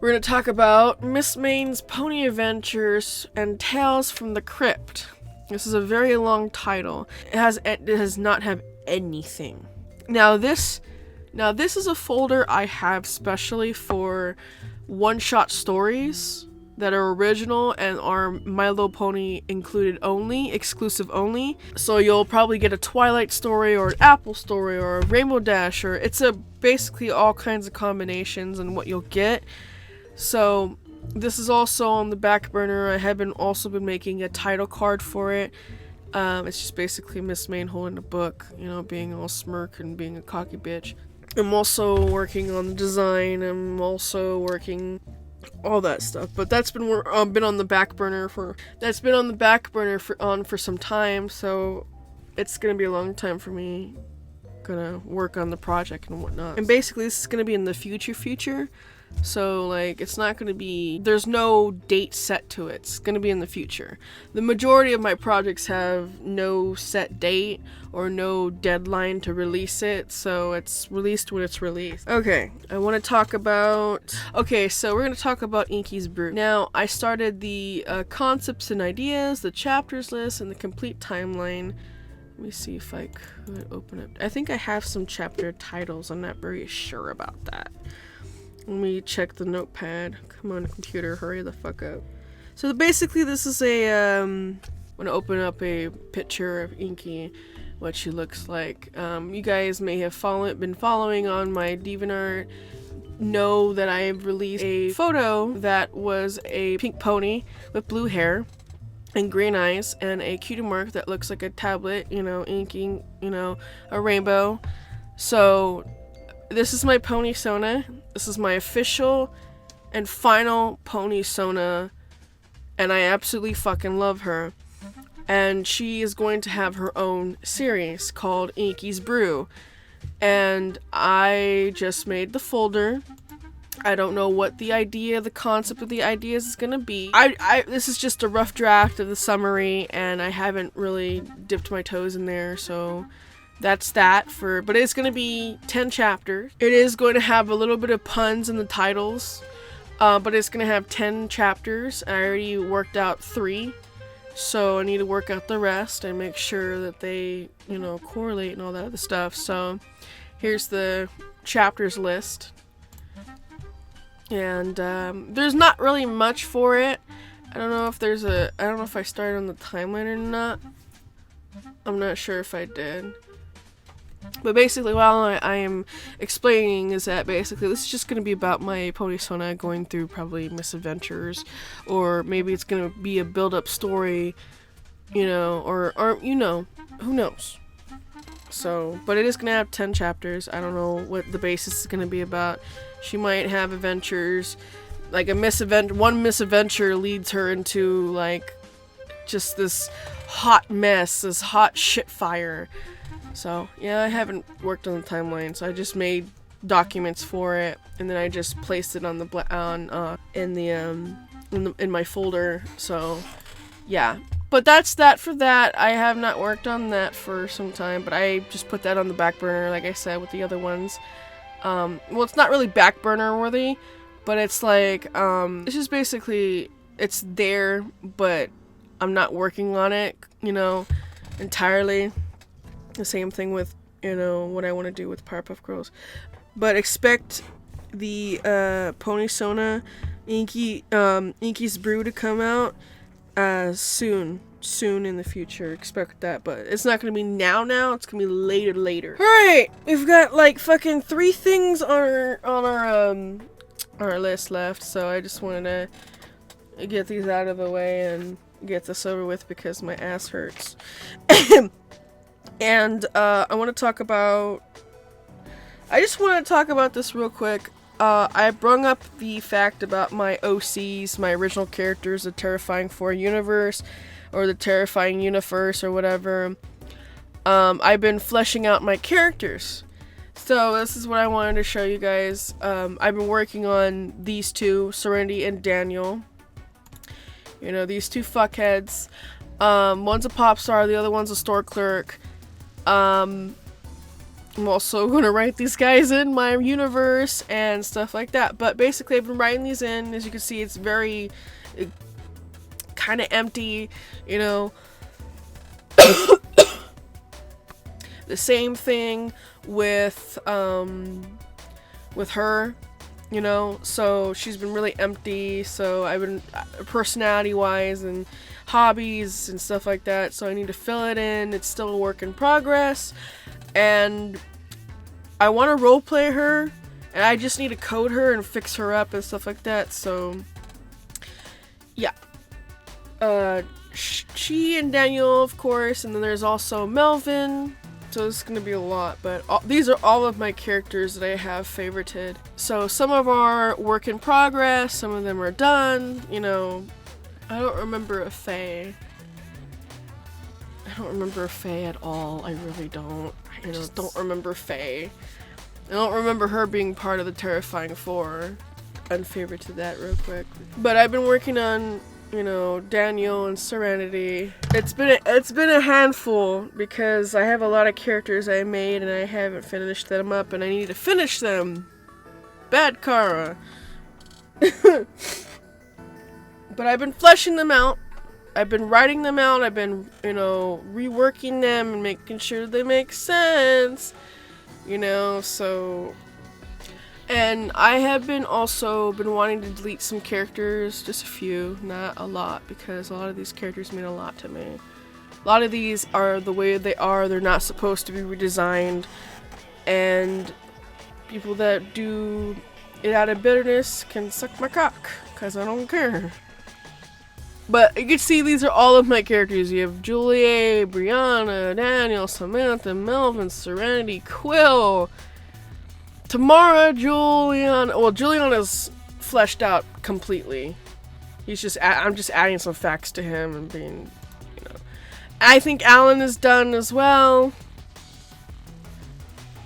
We're going to talk about Miss Maine's Pony Adventures and Tales from the Crypt. This is a very long title. It does not have anything. Now this is a folder I have specially for one-shot stories that are original and are My Little Pony included only, exclusive only. So you'll probably get a Twilight story or an Apple story or a Rainbow Dash, or it's basically all kinds of combinations and what you'll get. So This is also on the back burner. I have also been making a title card for it. It's just basically Miss Main holding a book, you know, being all smirk and being a cocky bitch. I'm also working on the design. I'm also working all that stuff, but that's been on the back burner for some time. So it's gonna be a long time for me. Gonna work on the project and whatnot. And basically, this is gonna be in the future. So, like, it's not going to be, there's no date set to it. It's going to be in the future. The majority of my projects have no set date or no deadline to release it, so it's released when it's released. Okay, so we're going to talk about Inky's Brew. Now, I started the concepts and ideas, the chapters list, and the complete timeline. Let me see if I could open it. I think I have some chapter titles. I'm not very sure about that. Let me check the notepad. Come on, computer, hurry the fuck up. So basically, this is I'm gonna open up a picture of Inky, what she looks like. You guys may have been following on my DeviantArt, know that I've released a photo that was a pink pony with blue hair and green eyes and a cutie mark that looks like a tablet, you know, inking, you know, a rainbow. So this is my pony Sona. This is my official and final pony Sona, and I absolutely fucking love her. And she is going to have her own series called Inky's Brew. And I just made the folder. I don't know what the concept of the ideas is gonna be. This is just a rough draft of the summary, and I haven't really dipped my toes in there, so that's that but it's going to be 10 chapters. It is going to have a little bit of puns in the titles, but it's going to have 10 chapters. I already worked out 3, so I need to work out the rest and make sure that they, you know, correlate and all that other stuff. So here's the chapters list. And there's not really much for it. I don't know if I started on the timeline or not. I'm not sure if I did. But basically, while I am explaining, is that basically this is just going to be about my pony Sona going through probably misadventures, or maybe it's going to be a build-up story, you know, or you know, who knows. So, but it is going to have 10 chapters. I don't know what the basis is going to be about. She might have adventures, like one misadventure leads her into like just this hot mess, this hot shit fire. So, yeah, I haven't worked on the timeline, so I just made documents for it, and then I just placed it on the in my folder. So, yeah. But that's that for that. I have not worked on that for some time, but I just put that on the back burner, like I said, with the other ones. Well, it's not really back burner worthy, but it's like, it's just basically, it's there, but I'm not working on it, you know, entirely. The same thing with, you know, what I want to do with Powerpuff Girls. But expect the Pony Sona Inky's Brew to come out soon in the future. Expect that, but it's not gonna be now. It's gonna be later. All right, we've got like fucking 3 things on our list left, so I just wanted to get these out of the way and get this over with because my ass hurts. And I just want to talk about this real quick. I brung up the fact about my OCs, my original characters, the Terrifying 4 universe, or the Terrifying Universe, or whatever. I've been fleshing out my characters. So this is what I wanted to show you guys. I've been working on these 2, Serenity and Daniel. You know, these 2 fuckheads. One's a pop star, the other one's a store clerk. I'm also going to write these guys in my universe and stuff like that. But basically, I've been writing these in. As you can see, it's very kind of empty, you know. The same thing with her, you know. So she's been really empty. So I've been personality-wise and hobbies and stuff like that, so I need to fill it in. It's still a work in progress, and I want to roleplay her, and I just need to code her and fix her up and stuff like that. So Yeah. She and Daniel, of course, and then there's also Melvin. So this is going to be a lot, but these are all of my characters that I have favorited. So some of them are work in progress, some of them are done, you know. I don't remember a Faye. I don't remember Faye at all. I really don't. I just don't remember Faye. I don't remember her being part of the Terrifying Four. Unfavorited that real quick. But I've been working on, you know, Daniel and Serenity. It's been a handful because I have a lot of characters I made and I haven't finished them up and I need to finish them. Bad Kara. But I've been fleshing them out. I've been writing them out. I've been, you know, reworking them and making sure they make sense. You know, so... And I have also been wanting to delete some characters, just a few, not a lot, because a lot of these characters mean a lot to me. A lot of these are the way they are, they're not supposed to be redesigned, and people that do it out of bitterness can suck my cock, because I don't care. But you can see these are all of my characters. You have Julie, Brianna, Daniel, Samantha, Melvin, Serenity, Quill, Tamara, Julian. Well, Julian is fleshed out completely. He's just I'm just adding some facts to him and being, you know. I think Alan is done as well.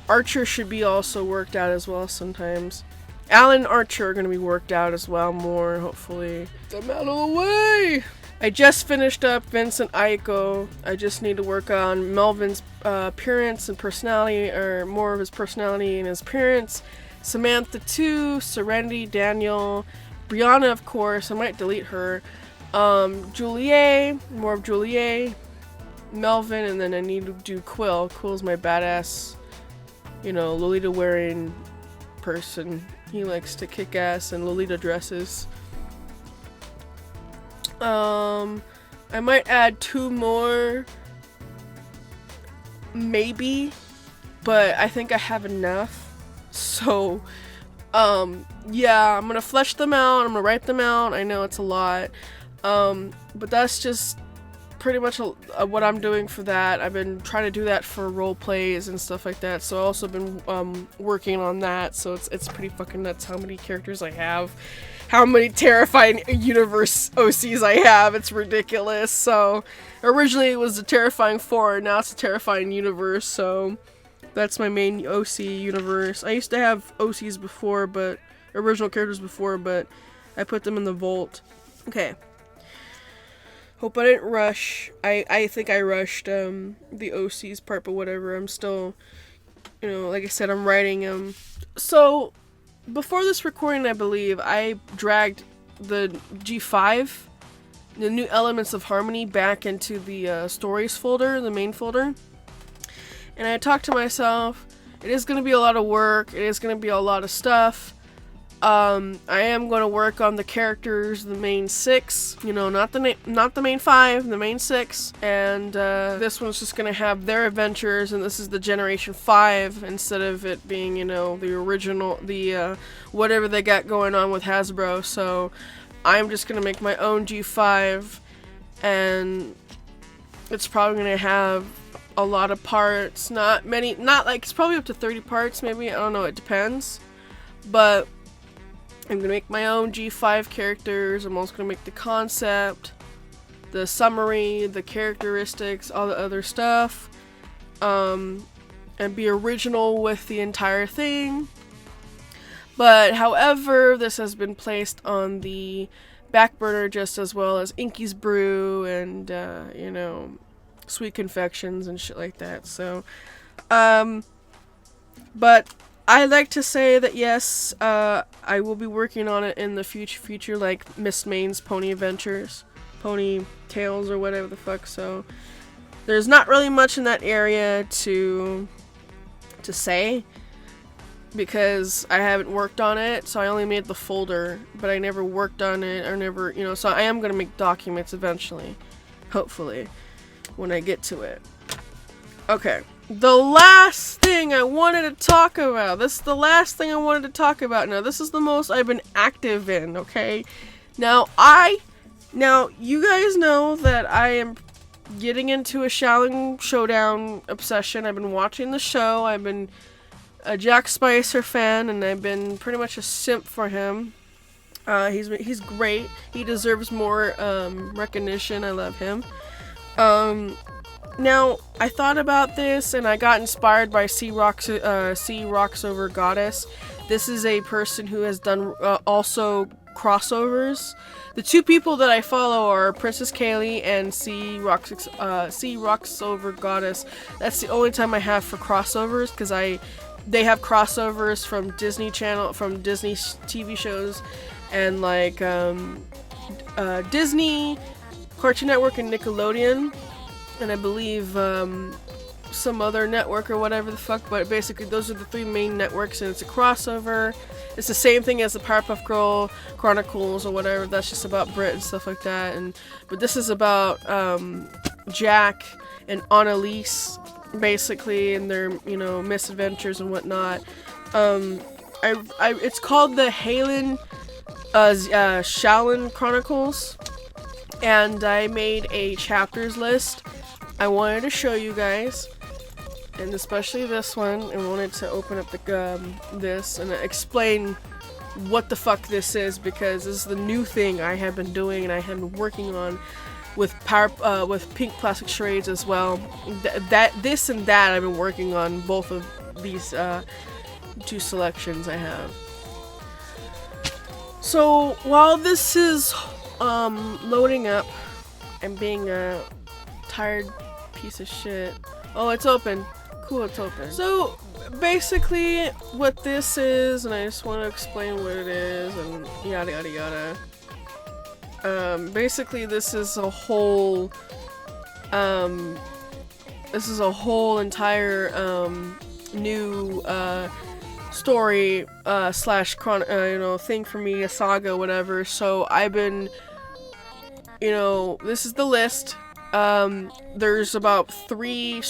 Archer should be also worked out as well sometimes. Alan and Archer are going to be worked out as well more, hopefully. I'm out of the way! I just finished up Vincent Aiko. I just need to work on Melvin's appearance and personality, or more of his personality and his appearance. Samantha too, Serenity, Daniel, Brianna of course, I might delete her. Julie, more of Julie, Melvin, and then I need to do Quill. Quill's my badass, you know, Lolita wearing person. He likes to kick ass in Lolita dresses. I might add 2 more, maybe, but I think I have enough. So, yeah, I'm gonna flesh them out, I'm gonna write them out. I know it's a lot, but that's just pretty much what I'm doing for that. I've been trying to do that for role plays and stuff like that, so I've also been working on that, so it's pretty fucking nuts how many characters I have. How many Terrifying Universe OCs I have. It's ridiculous. So, originally it was the Terrifying 4, now it's the Terrifying Universe, so that's my main OC universe. I used to have OCs before, but original characters before, but I put them in the vault. Okay. Hope I didn't rush. I think I rushed the OCs part, but whatever. I'm still, you know, like I said, I'm writing them. So, before this recording, I believe, I dragged the G5, the new elements of Harmony, back into the stories folder, the main folder. And I talked to myself, it is going to be a lot of work, it is going to be a lot of stuff. I am going to work on the characters, the main 6, you know, not the main 5, the main 6, and this one's just going to have their adventures, and this is the Generation 5, instead of it being, you know, the original, the, whatever they got going on with Hasbro, so I'm just going to make my own G5, and it's probably going to have a lot of parts, not like, it's probably up to 30 parts, maybe, I don't know, it depends, but I'm gonna make my own G5 characters. I'm also gonna make the concept, the summary, the characteristics, all the other stuff, and be original with the entire thing. But however, this has been placed on the back burner just as well as Inky's Brew and you know, Sweet Confections and shit like that. So, but I like to say that yes, I will be working on it in the future, like Miss Maine's Pony Adventures, Pony Tales, or whatever the fuck. So there's not really much in that area to say because I haven't worked on it. So I only made the folder, but I never worked on it or never, you know. So I am gonna make documents eventually, hopefully, when I get to it. Okay. The last thing I wanted to talk about. This is the last thing I wanted to talk about. Now, this is the most I've been active in, okay? Now, I Now, you guys know that I am getting into a Shaolin Showdown obsession. I've been watching the show. I've been a Jack Spicer fan, and I've been pretty much a simp for him. He's great. He deserves more recognition. I love him. Now, I thought about this, and I got inspired by C Rocks Over Goddess. This is a person who has done also crossovers. The two people that I follow are Princess Kaylee and C Rocks Over Goddess. That's the only time I have for crossovers, because they have crossovers from Disney Channel, from Disney TV shows, and like Disney, Cartoon Network, and Nickelodeon, and I believe some other network or whatever the fuck, but basically those are the three main networks, and it's a crossover. It's the same thing as the Powerpuff Girl Chronicles or whatever. That's just about Brit and stuff like that. But this is about Jack and Annalise, basically, and their misadventures and whatnot. It's called the Shaolin Chronicles, and I made a chapters list. I wanted to show you guys, and especially this one, and wanted to open up this and explain what the fuck this is, because this is the new thing I have been doing and I have been working on with Pink Plastic Charades as well. This and that I've been working on both of these two selections I have. So while this is loading up and being a tired piece of shit. Oh, it's open. Cool, it's open. So basically what this is, and I just want to explain what it is and yada yada yada. Basically this is a whole entire new story slash thing for me, a saga, whatever. So I've been, this is the list. There's about three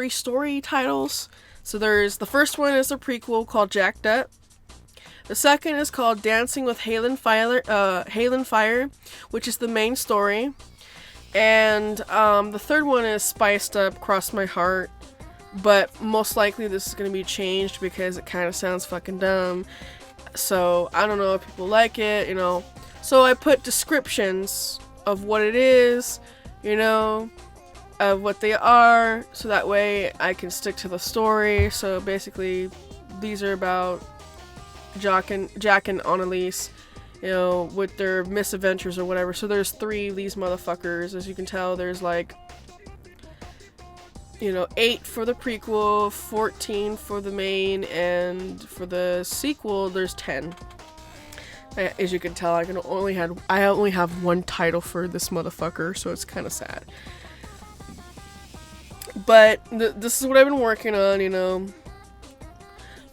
story titles. So the first one is a prequel called Jacked Up. The second is called Dancing with Halen Fire, which is the main story. And the third one is Spiced Up, Cross My Heart. But most likely this is going to be changed because it kind of sounds fucking dumb. So I don't know if people like it, So I put descriptions of what it is, of what they are, so that way I can stick to the story. So basically, these are about Jack and Annalise, with their misadventures or whatever. So there's 3 of these motherfuckers. As you can tell, there's 8 for the prequel, 14 for the main, and for the sequel, there's 10. As you can tell, I only have one title for this motherfucker, so it's kind of sad. But this is what I've been working on,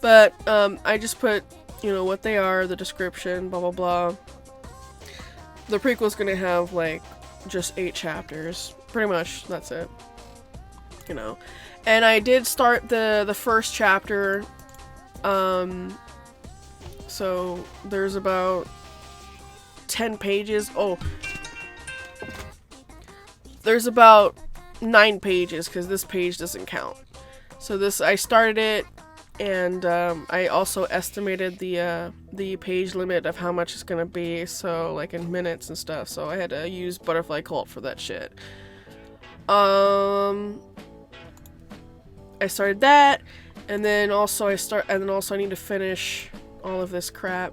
But I just put, what they are, the description, blah blah blah. The prequel's gonna have just 8 chapters, pretty much. That's it, And I did start the first chapter. So there's about 10 pages. Oh, there's about 9 pages because this page doesn't count. So I started it, and I also estimated the page limit of how much it's gonna be. So in minutes and stuff. So I had to use Butterfly Cult for that shit. I started that, and then also I need to finish all of this crap,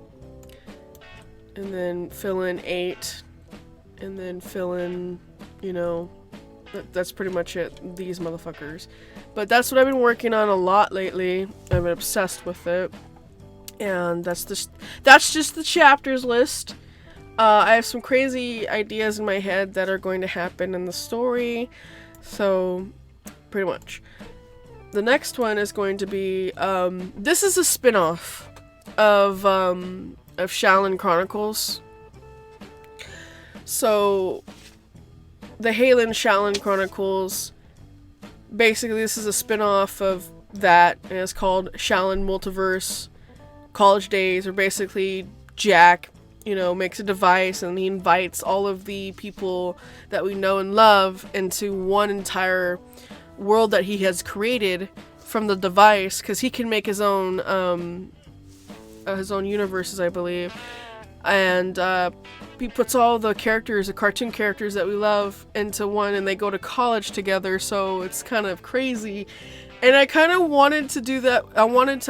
and then fill in 8, and then fill in, that's pretty much it, these motherfuckers. But that's what I've been working on a lot lately. I've been obsessed with it, and that's just the chapters list. I have some crazy ideas in my head that are going to happen in the story, so pretty much. The next one is going to be, this is a spin-off of Shaolin Chronicles. So the Shaolin Chronicles, basically this is a spin-off of that, and it's called Shaolin Multiverse College Days, or basically Jack makes a device, and he invites all of the people that we know and love into one entire world that he has created from the device, because he can make his own universes, I believe. And he puts all the characters, the cartoon characters that we love, into one, and they go to college together, so it's kind of crazy. And I kind of wanted to do that. I want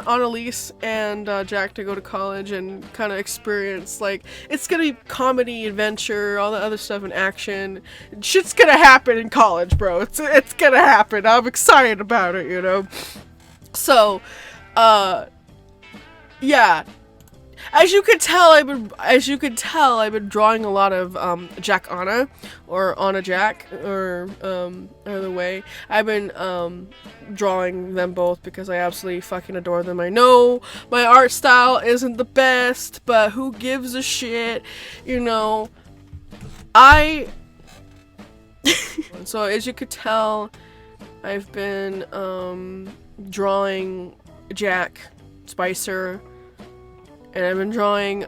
Annalise and Jack to go to college and kind of experience, like, it's gonna be comedy, adventure, all the other stuff, and action. Shit's gonna happen in college, bro. It's gonna happen. I'm excited about it, So, yeah. As you could tell, I've been drawing a lot of Jack Anna, or Anna Jack, or either way. I've been drawing them both because I absolutely fucking adore them. I know my art style isn't the best, but who gives a shit, So as you could tell, I've been drawing Jack Spicer. And I've been drawing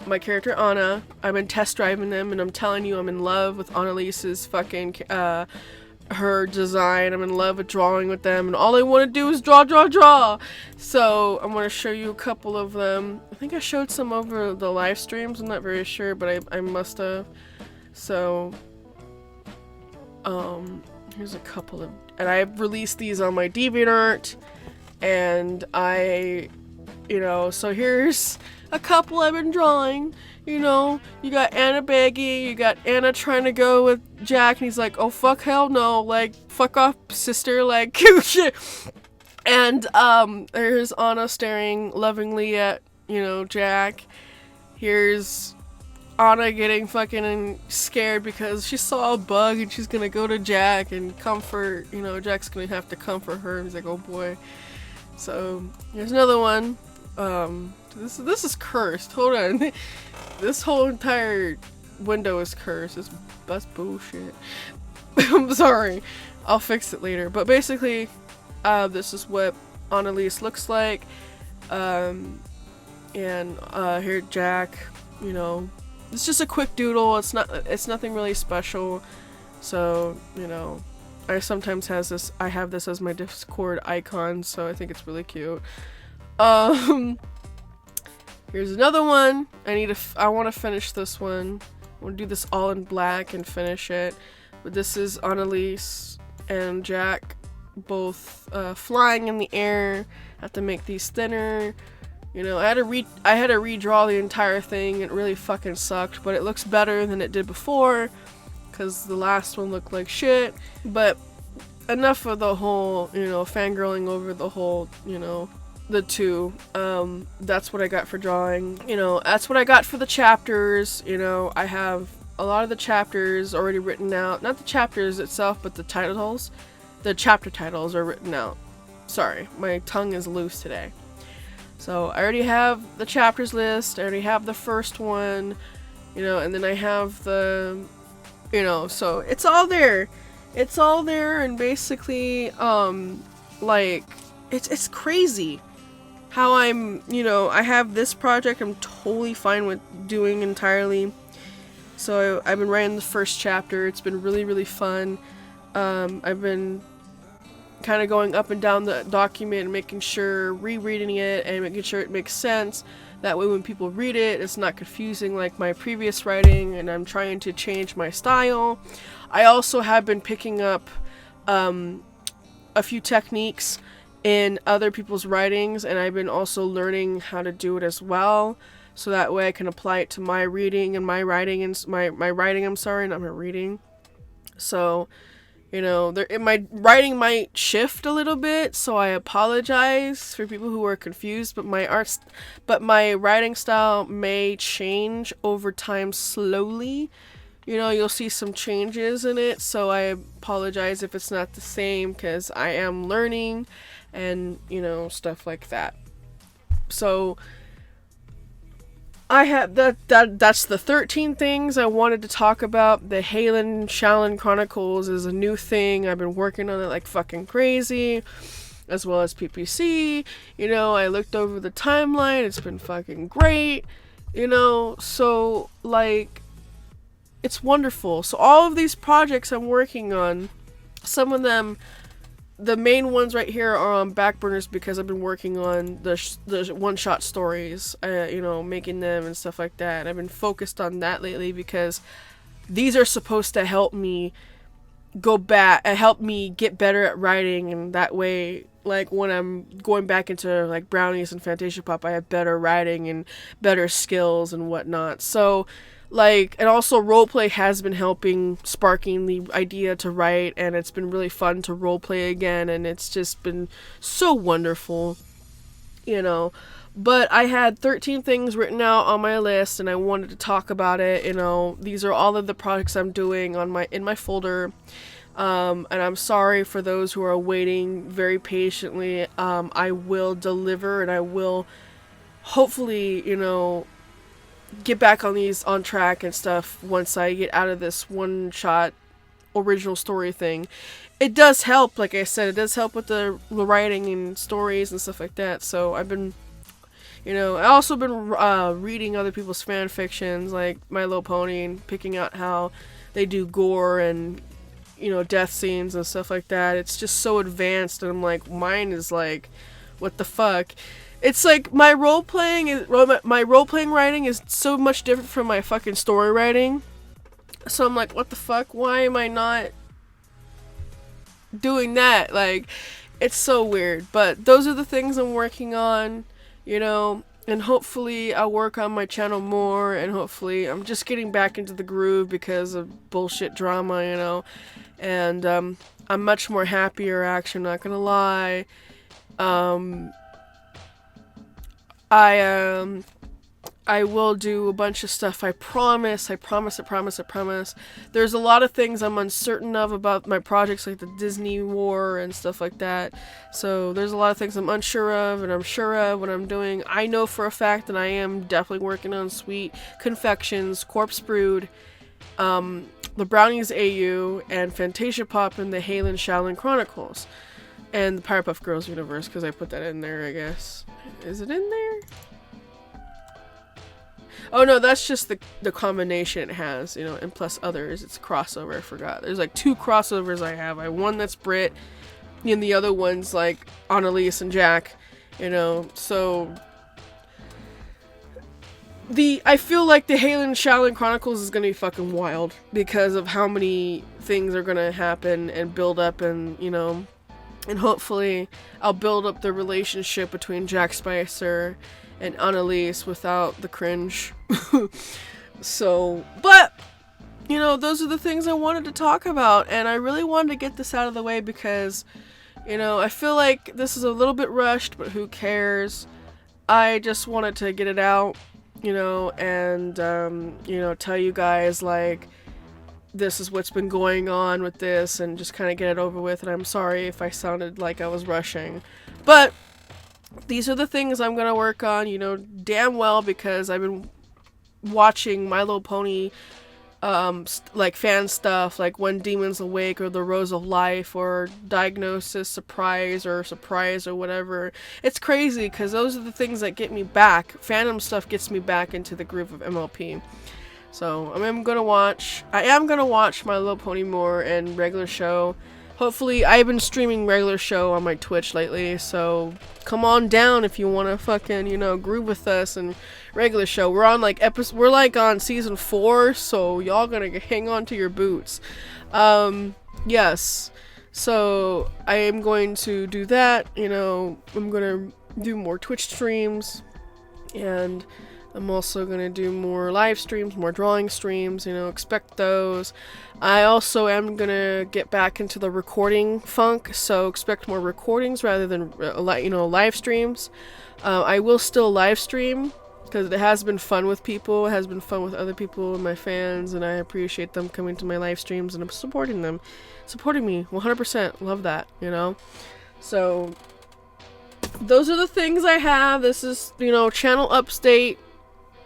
my character Anna. I've been test driving them, and I'm telling you, I'm in love with Annalise's fucking her design. I'm in love with drawing with them, and all I want to do is draw. So I'm going to show you a couple of them. I think I showed some over the live streams. I'm not very sure, but I must have. So here's a couple of, and I've released these on my DeviantArt, and so here's a couple I've been drawing. You got Anna begging, you got Anna trying to go with Jack, and he's like, oh fuck, hell no, like, fuck off, sister, like, shit. And there's Anna staring lovingly at, Jack. Here's Anna getting fucking scared because she saw a bug, and she's gonna go to Jack and comfort, Jack's gonna have to comfort her. He's like, oh boy. So here's another one. This is cursed. Hold on. This whole entire window is cursed. That's bullshit. I'm sorry. I'll fix it later. But basically, this is what Annalise looks like. And here Jack, it's just a quick doodle. It's nothing really special. So, I sometimes have this as my Discord icon, so I think it's really cute. Here's another one. I want to finish this one. I want to do this all in black and finish it. But this is Annalise and Jack both flying in the air. I have to make these thinner. I had to redraw the entire thing. It really fucking sucked, but it looks better than it did before, because the last one looked like shit. But enough of the whole, fangirling over the whole, the two. That's what I got for drawing. That's what I got for the chapters. I have a lot of the chapters already written out. Not the chapters itself, but the titles. The chapter titles are written out. Sorry, my tongue is loose today. So I already have the chapters list. I already have the first one. And then I have the, so it's all there. It's all there, and basically, like, it's crazy how I'm, I have this project I'm totally fine with doing entirely. So I've been writing the first chapter. It's been really, really fun. I've been kind of going up and down the document and making sure, rereading it and making sure it makes sense. That way when people read it, it's not confusing like my previous writing, and I'm trying to change my style. I also have been picking up a few techniques in other people's writings, and I've been also learning how to do it as well, so that way I can apply it to my reading and my writing, and my writing, I'm sorry, not my reading. So, my writing might shift a little bit, so I apologize for people who are confused, but my writing style may change over time slowly. You'll see some changes in it, so I apologize if it's not the same, because I am learning and, stuff like that. So I have that's the 13 things I wanted to talk about. The Halen Shallon Chronicles is a new thing. I've been working on it like fucking crazy, as well as PPC. I looked over the timeline. It's been fucking great. You know, so like it's wonderful. So all of these projects I'm working on, some of them, the main ones right here are on back burners because I've been working on the one-shot stories, you know, making them and stuff like that. I've been focused on that lately because these are supposed to help me go back, help me get better at writing, and that way, like when I'm going back into like Brownies and FantasiaPOP, I have better writing and better skills and whatnot. So like, and also roleplay has been helping sparking the idea to write, and it's been really fun to roleplay again, and it's just been so wonderful, you know. But I had 13 things written out on my list, and I wanted to talk about it. You know, these are all of the projects I'm doing on in my folder. And I'm sorry for those who are waiting very patiently. I will deliver, and I will hopefully, you know, get back on these on track and stuff once I get out of this one shot original story thing. It does help, like I said, it does help with the writing and stories and stuff like that. So I've been, you know, I also been reading other people's fan fictions, like My Little Pony, and picking out how they do gore and, you know, death scenes and stuff like that. It's just so advanced, and I'm like, mine is like, what the fuck? It's like my role playing writing is so much different from my fucking story writing. So I'm like, what the fuck? Why am I not doing that? Like, it's so weird. But those are the things I'm working on, you know, and hopefully I'll work on my channel more, and hopefully I'm just getting back into the groove because of bullshit drama, you know, and I'm much more happier, actually, not gonna lie. I will do a bunch of stuff. I promise. There's a lot of things I'm uncertain of about my projects, like the Disney War and stuff like that. So there's a lot of things I'm unsure of, and I'm sure of what I'm doing. I know for a fact that I am definitely working on Sweet, Confections, Corpse Brood, the Brownies AU, and FantasiaPOP and the Halen Shaolin Chronicles. And the Powerpuff Girls universe, because I put that in there, I guess. Is it in there? Oh no, that's just the combination it has, you know, and plus others. It's crossover, I forgot. There's like 2 crossovers I have. I have one that's Brit, and the other one's like Annalise and Jack, you know, so I feel like the Halen Shaolin Chronicles is gonna be fucking wild because of how many things are gonna happen and build up, and, you know, and hopefully I'll build up the relationship between Jack Spicer and Annalise without the cringe. So, but, you know, those are the things I wanted to talk about, and I really wanted to get this out of the way because, you know, I feel like this is a little bit rushed, but who cares? I just wanted to get it out, you know, and, you know, tell you guys, like, this is what's been going on with this, and just kind of get it over with. And I'm sorry if I sounded like I was rushing, but these are the things I'm gonna work on, you know, damn well, because I've been watching My Little Pony, like fan stuff, like When Demons Awake, or The Rose of Life, or Diagnosis, Surprise, or whatever. It's crazy because those are the things that get me back. Fandom stuff gets me back into the groove of MLP. So I am gonna watch My Little Pony more and regular show. Hopefully, I've been streaming regular show on my Twitch lately, so come on down if you wanna fucking, you know, groove with us and regular show. We're on like we're like on season 4, so y'all gonna hang on to your boots. Yes. So I am going to do that, you know, I'm gonna do more Twitch streams, and I'm also going to do more live streams, more drawing streams, you know, expect those. I also am going to get back into the recording funk, so expect more recordings rather than, you know, live streams. I will still live stream, because it has been fun with people, it has been fun with other people and my fans, and I appreciate them coming to my live streams, and I'm supporting them. Supporting me, 100%, love that, you know. So, those are the things I have. This is, you know, channel update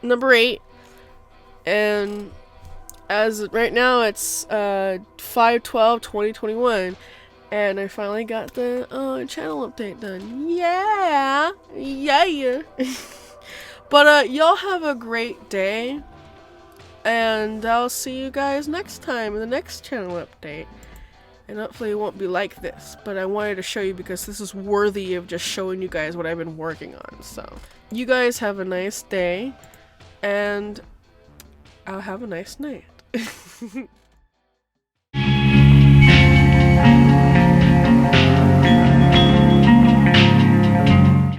number 8, and as right now it's 5/12/2021, and I finally got the channel update done. Yeah. But y'all have a great day, and I'll see you guys next time in the next channel update. And hopefully it won't be like this, but I wanted to show you because this is worthy of just showing you guys what I've been working on. So you guys have a nice day, and I'll have a nice night.